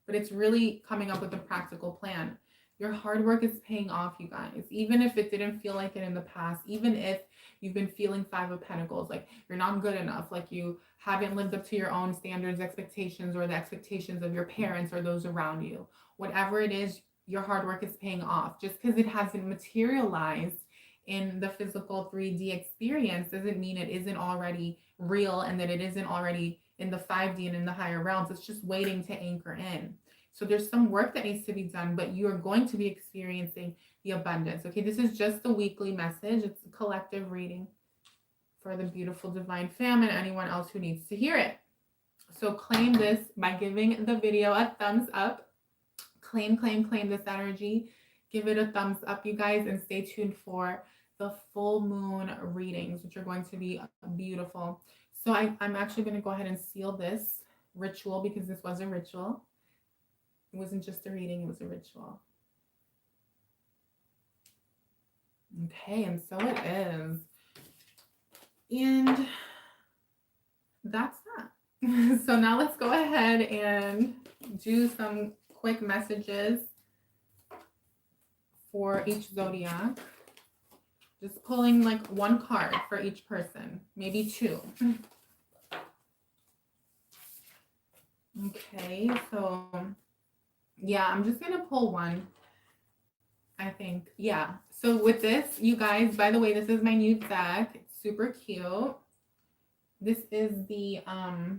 Speaker 1: But it's really coming up with a practical plan. Your hard work is paying off, you guys. Even if it didn't feel like it in the past, even if you've been feeling 5 of Pentacles, like you're not good enough, like you haven't lived up to your own standards, expectations, or the expectations of your parents or those around you. Whatever it is, your hard work is paying off. Just because it hasn't materialized in the physical 3D experience doesn't mean it isn't already real and that it isn't already in the 5D and in the higher realms. It's just waiting to anchor in. So there's some work that needs to be done, but you are going to be experiencing the abundance. Okay, this is just the weekly message. It's a collective reading for the beautiful divine fam and anyone else who needs to hear it. So claim this by giving the video a thumbs up. Claim this energy. Give it a thumbs up, you guys, and stay tuned for the full moon readings, which are going to be beautiful. So I'm actually going to go ahead and seal this ritual because this was a ritual. It wasn't just a reading, it was a ritual. Okay, and so it is. And that's that. So now let's go ahead and do some quick messages for each zodiac. Just pulling like 1 card for each person, maybe 2. Okay, so yeah, I'm just gonna pull 1, I think. Yeah, so with this, you guys, by the way, this is my new deck. It's super cute. This is the oh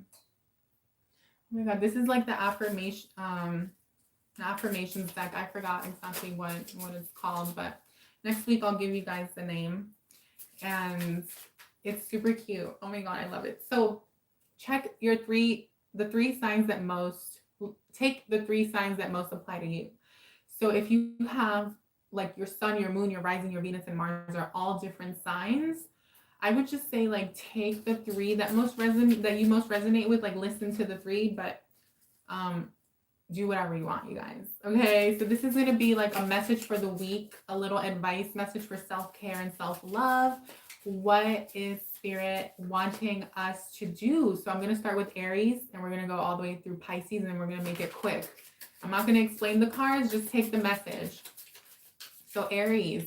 Speaker 1: my God, this is like the affirmations deck. I forgot exactly what it's called, but next week I'll give you guys the name. And it's super cute. Oh my God, I love it. So check your the 3 signs that most, take the 3 signs that most apply to you. So if you have like your sun, your moon, your rising, your Venus, and Mars are all different signs, I would just say like take the 3 that you most resonate with, like listen to the 3, but do whatever you want, you guys. Okay, so this is going to be like a message for the week, a little advice message for self-care and self-love. What is Spirit wanting us to do? So I'm going to start with Aries and we're going to go all the way through Pisces and we're going to make it quick. I'm not going to explain the cards, just take the message. So Aries,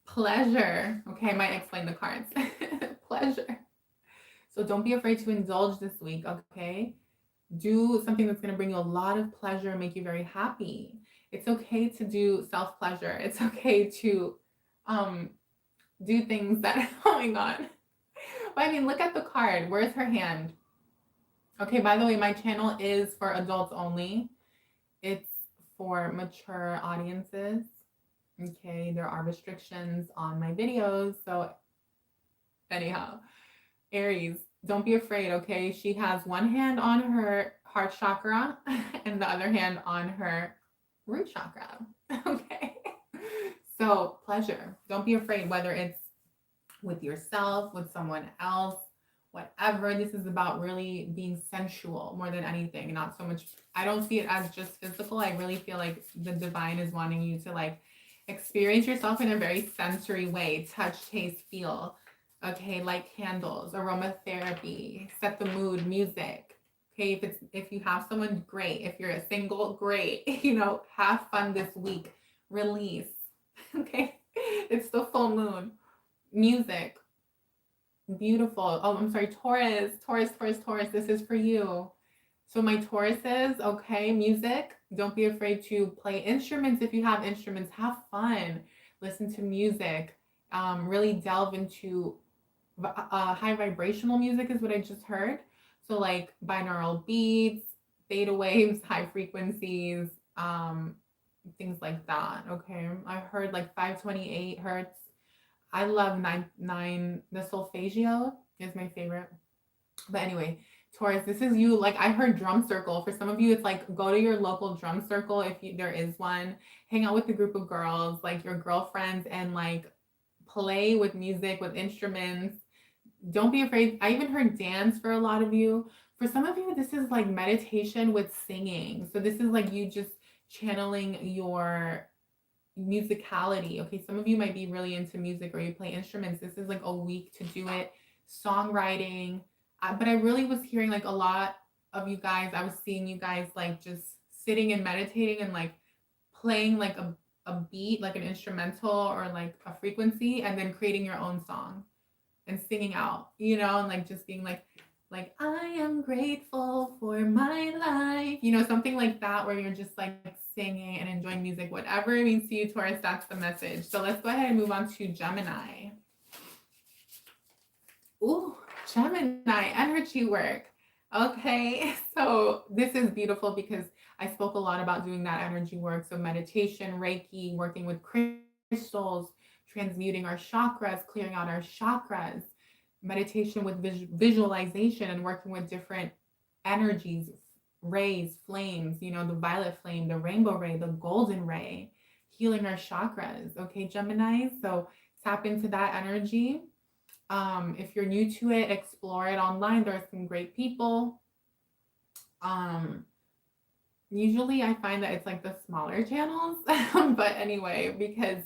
Speaker 1: pleasure. Okay, I might explain the cards. Pleasure. So don't be afraid to indulge this week, okay? Do something that's going to bring you a lot of pleasure and make you very happy. It's okay to do self-pleasure. It's okay to um do things that oh my god. But I mean, look at the card. Where's her hand? Okay, by the way, my channel is for adults only. It's for mature audiences. Okay, there are restrictions on my videos. So anyhow, Aries, don't be afraid, okay? She has one hand on her heart chakra and the other hand on her root chakra. Okay. So pleasure. Don't be afraid, whether it's with yourself, with someone else, whatever. This is about really being sensual more than anything. Not so much, I don't see it as just physical. I really feel like the divine is wanting you to like experience yourself in a very sensory way, touch, taste, feel. Okay, like candles, aromatherapy, set the mood, music. Okay, if you have someone, great. If you're a single, great. Have fun this week. Release. Okay, it's the full moon. Music. Beautiful. Oh, I'm sorry, Taurus. Taurus. This is for you. So my Tauruses, okay, music. Don't be afraid to play instruments. If you have instruments, have fun. Listen to music. Really delve into high vibrational music is what I just heard. So like binaural beats, theta waves, high frequencies, things like that. Okay, I heard like 528 hertz. I love nine. The solfeggio is my favorite. But anyway, Taurus, this is you. Like I heard drum circle. For some of you, it's like go to your local drum circle if there is one. Hang out with a group of girls, like your girlfriends, and like play with music, with instruments. Don't be afraid. I even heard dance for a lot of you. For some of you, this is like meditation with singing. So this is like you just channeling your musicality. Okay, some of you might be really into music or you play instruments. This is like a week to do it. Songwriting. But I really was hearing like a lot of you guys, I was seeing you guys like just sitting and meditating and like playing like a beat, like an instrumental or like a frequency, and then creating your own song and singing out, and like just being like I am grateful for my life, something like that, where you're just like singing and enjoying music, whatever it means to you, Taurus. That's the message. So let's go ahead and move on to Gemini. Ooh, Gemini energy work. Okay, so this is beautiful because I spoke a lot about doing that energy work. So meditation, Reiki, working with crystals, transmuting our chakras, clearing out our chakras, meditation with visualization and working with different energies, rays, flames, the violet flame, the rainbow ray, the golden ray, healing our chakras. Okay, Gemini. So tap into that energy. If you're new to it, explore it online. There are some great people. Usually I find that it's like the smaller channels, but anyway, because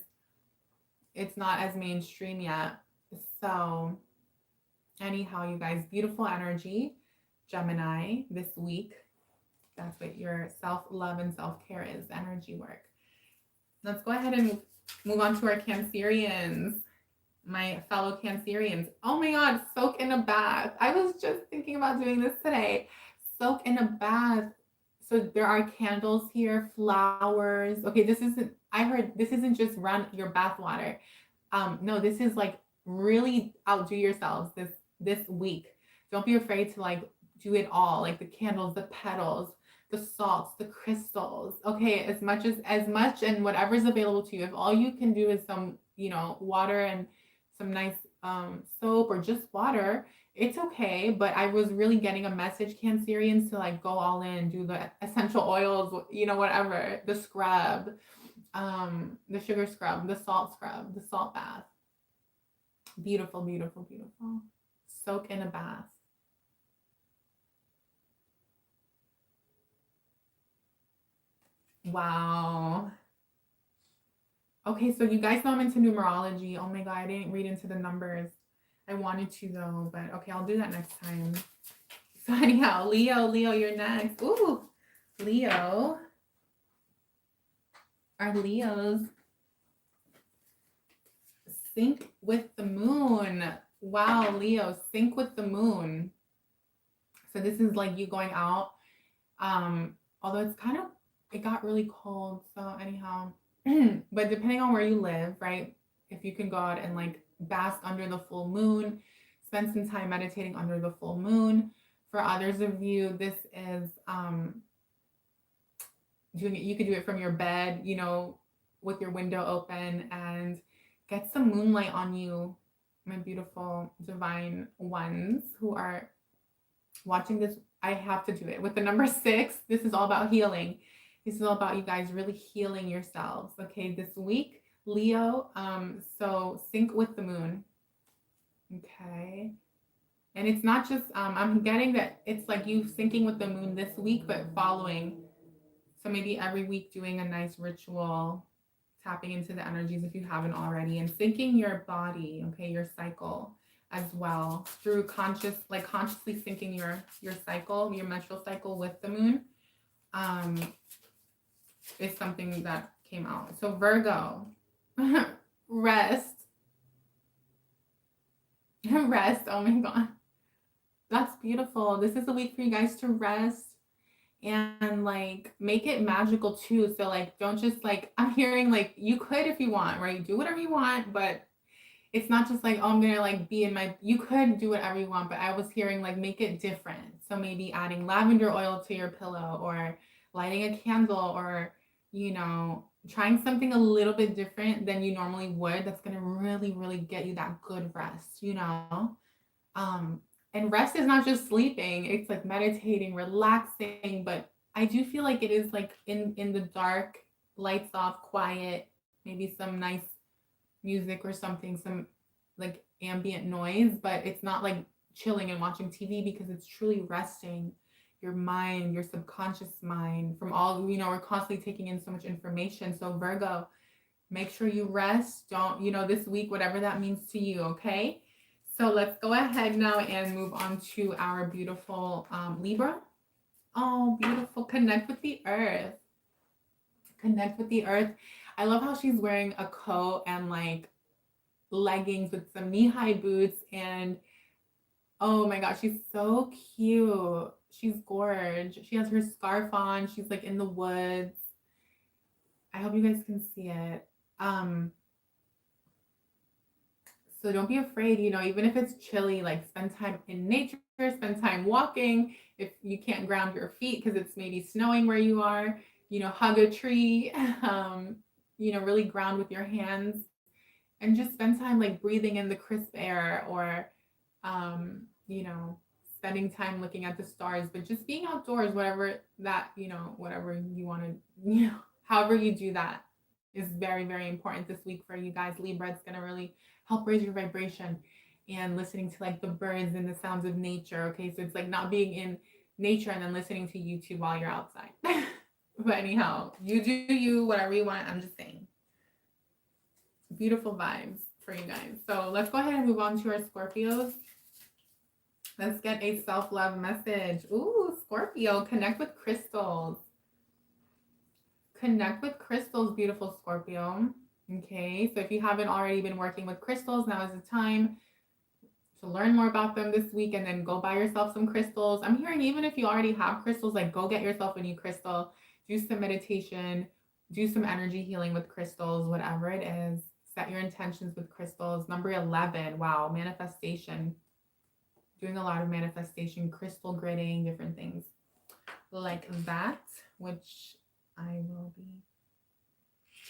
Speaker 1: it's not as mainstream yet. So anyhow, you guys, beautiful energy, Gemini, this week. That's what your self-love and self-care is, energy work. Let's go ahead and move on to our Cancerians, my fellow Cancerians. Oh my God, soak in a bath. I was just thinking about doing this today. Soak in a bath. So there are candles here, flowers. Okay, I heard this isn't just run your bath water. No, this is like really outdo yourselves this week. Don't be afraid to like do it all, like the candles, the petals, the salts, the crystals. Okay, as much and whatever's available to you. If all you can do is some, water and some nice soap or just water, it's okay. But I was really getting a message, Cancerians, to like go all in, do the essential oils, whatever, the scrub, the sugar scrub, the salt bath. Beautiful, beautiful, beautiful. Soak in a bath. Wow. Okay, so you guys know I'm into numerology. Oh my God, I didn't read into the numbers. I wanted to though, but okay, I'll do that next time. So anyhow, Leo, you're next. Ooh, Leo. Our Leos sync with the moon. Wow, Leo, sync with the moon. So this is like you going out. Although it's kind of, it got really cold. So anyhow, but depending on where you live, right? If you can go out and like bask under the full moon, spend some time meditating under the full moon. For others of you, this is doing it, you could do it from your bed, you know, with your window open and get some moonlight on you, my beautiful divine ones who are watching this. I have to do it with the number 6. This is all about healing. This is all about you guys really healing yourselves. Okay, this week, Leo. So sync with the moon. Okay. And it's not just I'm getting that it's like you syncing with the moon this week, but following. So maybe every week doing a nice ritual, tapping into the energies if you haven't already, and syncing your body, okay, your cycle as well through consciously syncing your cycle, your menstrual cycle with the moon, is something that came out. So Virgo, rest, rest. Oh my God, that's beautiful. This is a week for you guys to rest and like make it magical too. So like don't just like, I'm hearing like you could if you want, right? Do whatever you want, but it's not just like, oh, I'm gonna like be in my, you could do whatever you want, but I was hearing like make it different. So maybe adding lavender oil to your pillow or lighting a candle or, you know, trying something a little bit different than you normally would. That's gonna really, really get you that good rest, you know? And rest is not just sleeping, it's like meditating, relaxing, but I do feel like it is like in the dark, lights off, quiet, maybe some nice music or something, some like ambient noise, but it's not like chilling and watching TV because it's truly resting your mind, your subconscious mind from all, you know, we're constantly taking in so much information. So Virgo, make sure you rest. Don't, you know, this week, whatever that means to you, okay? So let's go ahead now and move on to our beautiful Libra. Oh, beautiful. Connect with the earth. Connect with the earth. I love how she's wearing a coat and like leggings with some knee-high boots. And oh my gosh, she's so cute. She's gorgeous. She has her scarf on. She's like in the woods. I hope you guys can see it. So don't be afraid, you know, even if it's chilly, like spend time in nature, spend time walking. If you can't ground your feet because it's maybe snowing where you are, you know, hug a tree, you know, really ground with your hands and just spend time like breathing in the crisp air or, you know, spending time looking at the stars, but just being outdoors, whatever that, you know, whatever you want to, you know, however you do that is very, very important this week for you guys. Libra, it's going to really help raise your vibration and listening to like the birds and the sounds of nature. Okay. So it's like not being in nature and then listening to YouTube while you're outside. But anyhow, you do you, whatever you want. I'm just saying. Beautiful vibes for you guys. So let's go ahead and move on to our Scorpios. Let's get a self-love message. Ooh, Scorpio, connect with crystals. Connect with crystals, beautiful Scorpio. Okay, so if you haven't already been working with crystals, now is the time to learn more about them this week and then go buy yourself some crystals. I'm hearing even if you already have crystals, like go get yourself a new crystal, do some meditation, do some energy healing with crystals, whatever it is. Set your intentions with crystals. Number 11, wow, manifestation. Doing a lot of manifestation, crystal gridding, different things like that, which I will be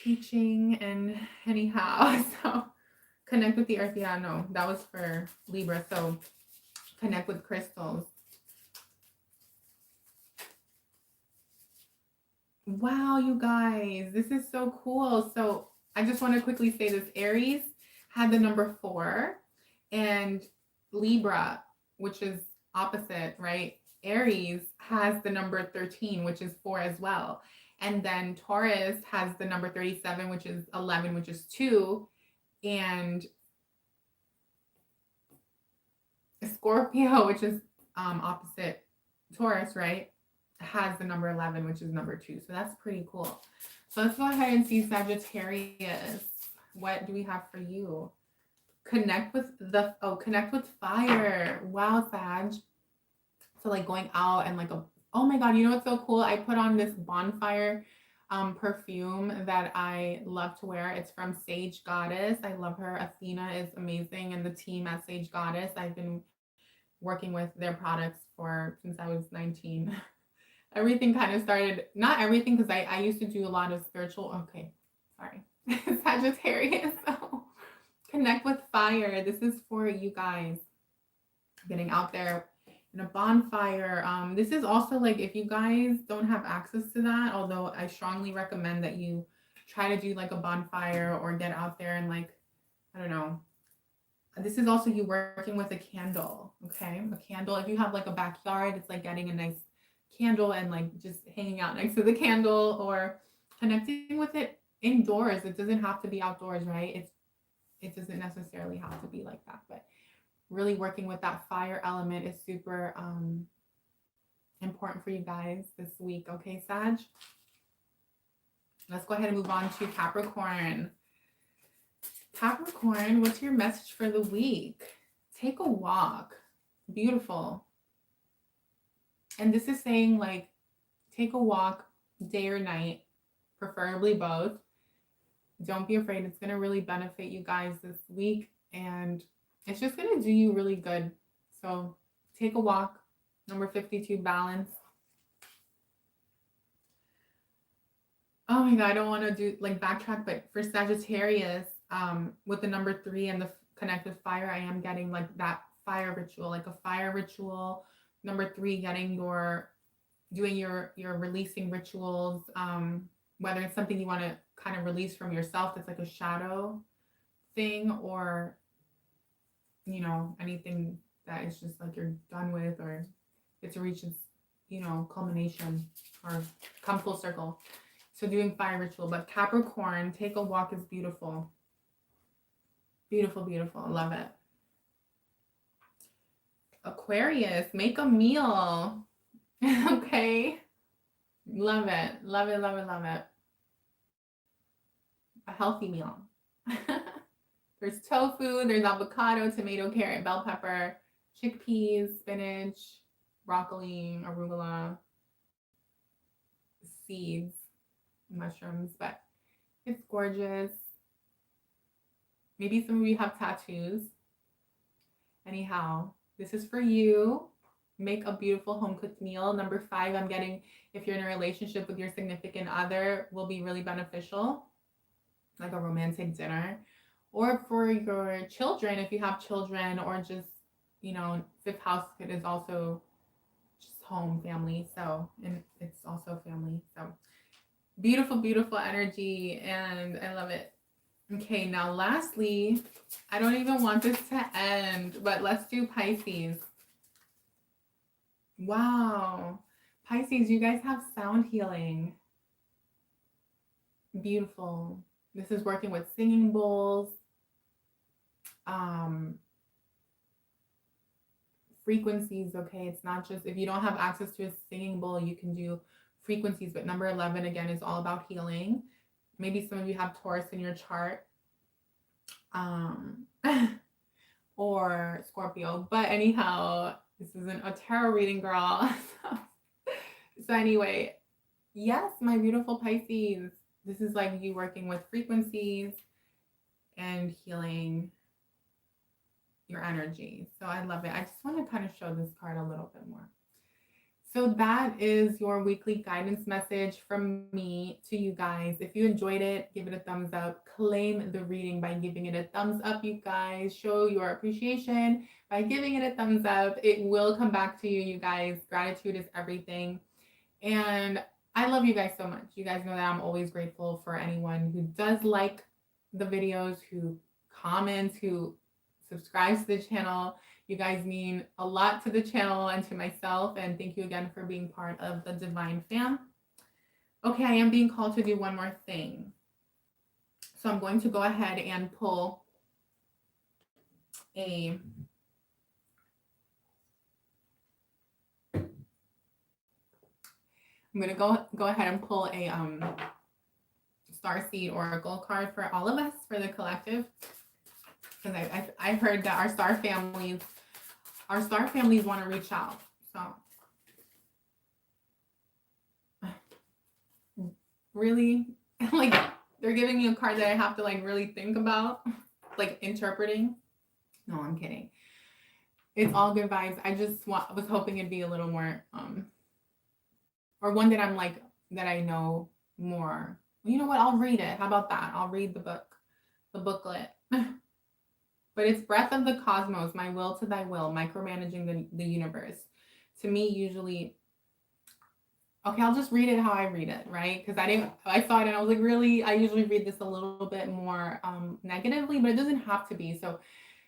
Speaker 1: teaching. And anyhow, so connect with the earth. Yeah, no, that was for Libra. So connect with crystals. Wow, you guys, this is so cool. So I just want to quickly say this. Aries had the number 4 and Libra, which is opposite, right? Aries has the number 13, which is 4 as well. And then Taurus has the number 37, which is 11, which is 2. And Scorpio, which is opposite Taurus, right, has the number 11, which is number 2. So that's pretty cool. So let's go ahead and see Sagittarius. What do we have for you? connect with connect with fire. Wow, Sag. So like going out and like oh my God, you know what's so cool? I put on this bonfire perfume that I love to wear. It's from Sage Goddess. I love her. Athena is amazing, and the team at Sage Goddess. I've been working with their products since I was 19. Everything kind of started, not everything, because I used to do a lot of spiritual, okay, sorry, Sagittarius. So connect with fire. This is for you guys getting out there in a bonfire. This is also like, if you guys don't have access to that, although I strongly recommend that you try to do like a bonfire or get out there and like, I don't know. This is also you working with a candle, okay? A candle. If you have like a backyard, it's like getting a nice candle and like just hanging out next to the candle or connecting with it indoors. It doesn't have to be outdoors, right? It doesn't necessarily have to be like that, but really working with that fire element is super important for you guys this week, okay, Sag? Let's go ahead and move on to Capricorn. Capricorn, what's your message for the week? Take a walk. Beautiful. And this is saying like, take a walk day or night, preferably both. Don't be afraid. It's going to really benefit you guys this week. And it's just going to do you really good. So take a walk. Number 52, balance. Oh my God, I don't want to do like backtrack, but for Sagittarius, with the number 3 and the connected fire, I am getting like that fire ritual, like a fire ritual. Number 3, doing your releasing rituals, whether it's something you want to kind of release from yourself, that's like a shadow thing, or you know, anything that is just like you're done with, or it's reaches, you know, culmination or come full circle. So doing fire ritual. But Capricorn, take a walk is beautiful. Beautiful, beautiful. I love it. Aquarius, make a meal. Okay. Love it. Love it, love it, love it. A healthy meal. There's tofu, there's avocado, tomato, carrot, bell pepper, chickpeas, spinach, broccoli, arugula, seeds, mushrooms, but it's gorgeous. Maybe some of you have tattoos. Anyhow, this is for you. Make a beautiful home cooked meal. Number 5, I'm getting, if you're in a relationship with your significant other, will be really beneficial, like a romantic dinner. Or for your children, if you have children, or just, you know, 5th house is also just home, family. So, and it's also family. So beautiful, beautiful energy, and I love it. Okay, now lastly, I don't even want this to end, but let's do Pisces. Wow. Pisces, you guys have sound healing. Beautiful. This is working with singing bowls. Frequencies, okay? It's not just, if you don't have access to a singing bowl, you can do frequencies, but number 11, again, is all about healing. Maybe some of you have Taurus in your chart. Or Scorpio. But anyhow, this isn't a tarot reading, girl. So anyway, yes, my beautiful Pisces. This is like you working with frequencies and healing your energy. So I love it. I just want to kind of show this card a little bit more. So that is your weekly guidance message from me to you guys. If you enjoyed it, give it a thumbs up. Claim the reading by giving it a thumbs up, you guys. Show your appreciation by giving it a thumbs up. It will come back to you, you guys. Gratitude is everything. And I love you guys so much. You guys know that I'm always grateful for anyone who does like the videos, who comments, who subscribes to the channel. You guys mean a lot to the channel and to myself, and thank you again for being part of the Divine Fam. Okay, I am being called to do one more thing. So I'm going to go ahead and pull a go ahead and pull a Starseed Oracle card for all of us, for the collective. because I heard that our star families want to reach out. So really, like, they're giving me a card that I have to like really think about, like interpreting. No, I'm kidding. It's all good vibes. I just was hoping it'd be a little more, or one that I'm like, that I know more. You know what? I'll read it. How about that? I'll read the booklet. But it's breath of the cosmos, my will to thy will, micromanaging the universe. To me, usually, okay, I'll just read it how I read it, right? Because I saw it and I was like, really? I usually read this a little bit more negatively, but it doesn't have to be. So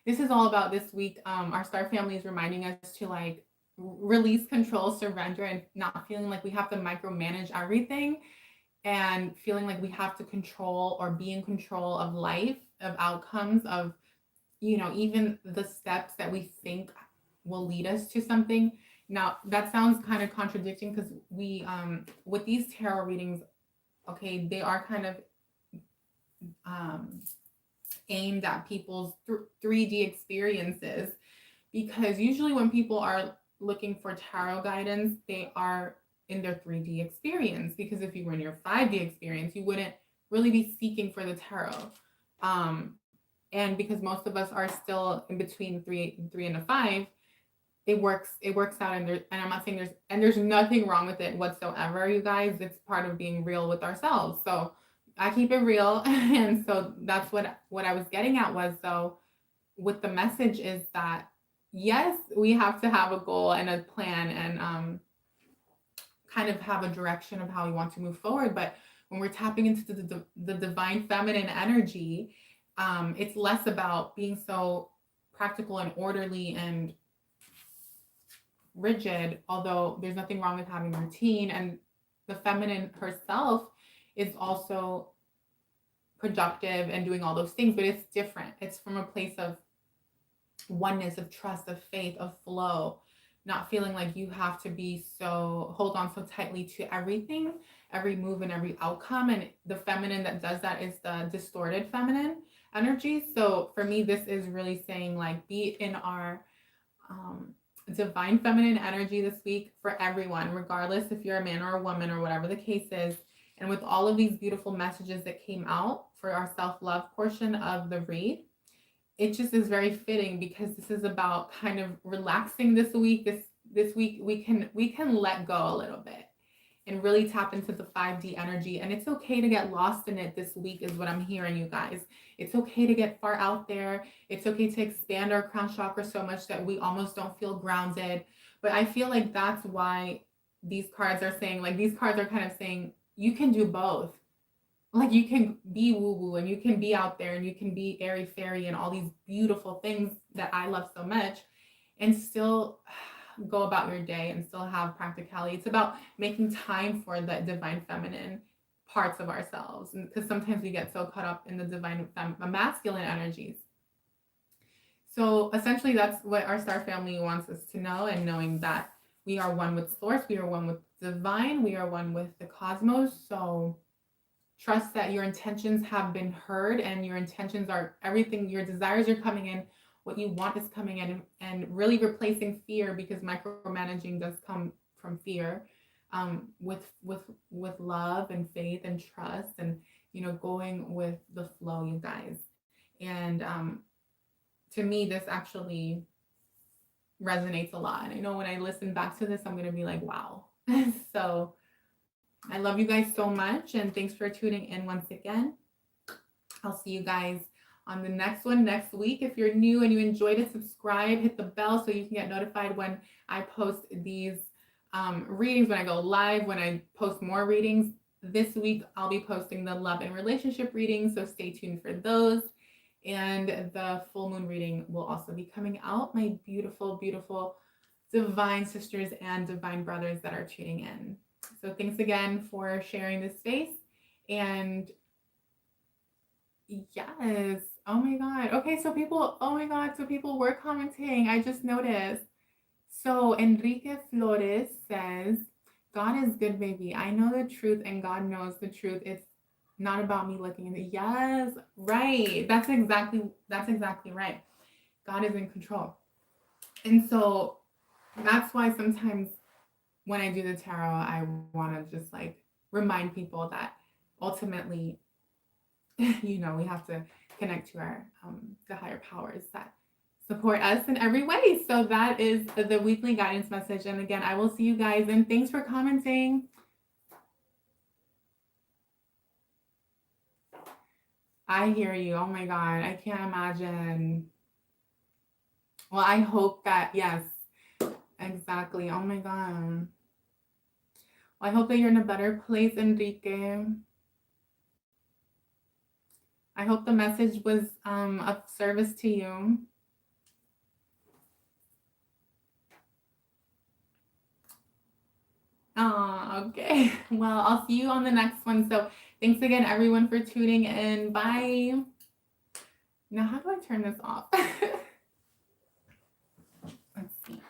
Speaker 1: this is all about this week. Our star family is reminding us to like release control, surrender, and not feeling like we have to micromanage everything and feeling like we have to control or be in control of life, of outcomes, of, you know, even the steps that we think will lead us to something. Now, that sounds kind of contradicting because we, with these tarot readings, okay, they are kind of aimed at people's 3D experiences, because usually when people are looking for tarot guidance, they are in their 3D experience, because if you were in your 5D experience, you wouldn't really be seeking for the tarot. And because most of us are still in between three and a 5, it works out. And I'm not saying there's nothing wrong with it whatsoever, you guys. It's part of being real with ourselves. So I keep it real. And so that's what I was getting at was, so with the message is that, yes, we have to have a goal and a plan and kind of have a direction of how we want to move forward. But when we're tapping into the divine feminine energy, it's less about being so practical and orderly and rigid, although there's nothing wrong with having routine. And the feminine herself is also productive and doing all those things, but it's different. It's from a place of oneness, of trust, of faith, of flow, not feeling like you have to hold on so tightly to everything, every move and every outcome. And the feminine that does that is the distorted feminine energy. So for me, this is really saying like, be in our divine feminine energy this week for everyone, regardless if you're a man or a woman or whatever the case is. And with all of these beautiful messages that came out for our self-love portion of the read, it just is very fitting, because this is about kind of relaxing this week. This week we can let go a little bit and really tap into the 5D energy. And it's okay to get lost in it this week is what I'm hearing, you guys. It's okay to get far out there. It's okay to expand our crown chakra so much that we almost don't feel grounded. But I feel like that's why these cards are saying, like, these cards are kind of saying you can do both. Like, you can be woo-woo and you can be out there and you can be airy-fairy and all these beautiful things that I love so much, and still go about your day and still have practicality. It's about making time for the divine feminine parts of ourselves, because sometimes we get so caught up in the divine masculine energies. So essentially that's what our star family wants us to know, and knowing that we are one with source, we are one with divine, we are one with the cosmos. So trust that your intentions have been heard, and your intentions are everything. Your desires are coming in. What you want is coming in, and really replacing fear, because micromanaging does come from fear, with love and faith and trust, and, you know, going with the flow, you guys. And to me, this actually resonates a lot. And I know when I listen back to this, I'm going to be like, wow. So I love you guys so much, and thanks for tuning in once again. I'll see you guys on the next one next week. If you're new and you enjoyed it, subscribe, hit the bell so you can get notified when I post these readings, when I go live, when I post more readings. This week, I'll be posting the love and relationship readings, so stay tuned for those. And the full moon reading will also be coming out, my beautiful, beautiful divine sisters and divine brothers that are tuning in. So thanks again for sharing this space. And yes, oh my God. Okay, so people, oh my God, so people were commenting. I just noticed. So Enrique Flores says, God is good, baby. I know the truth and God knows the truth. It's Not about me looking in the, yes, right. That's exactly right. God is in control. And so that's why sometimes when I do the tarot, I want to just like remind people that ultimately, you know, we have to connect to our the higher powers that support us in every way. So that is the weekly guidance message. And again, I will see you guys, and thanks for commenting. I hear you. Oh my God, I can't imagine. Well, I hope that, yes, exactly. Oh my God. Well, I hope that you're in a better place, Enrique. I hope the message was of service to you. Oh, okay. Well, I'll see you on the next one. So thanks again, everyone, for tuning in. Bye. Now, how do I turn this off? Let's see.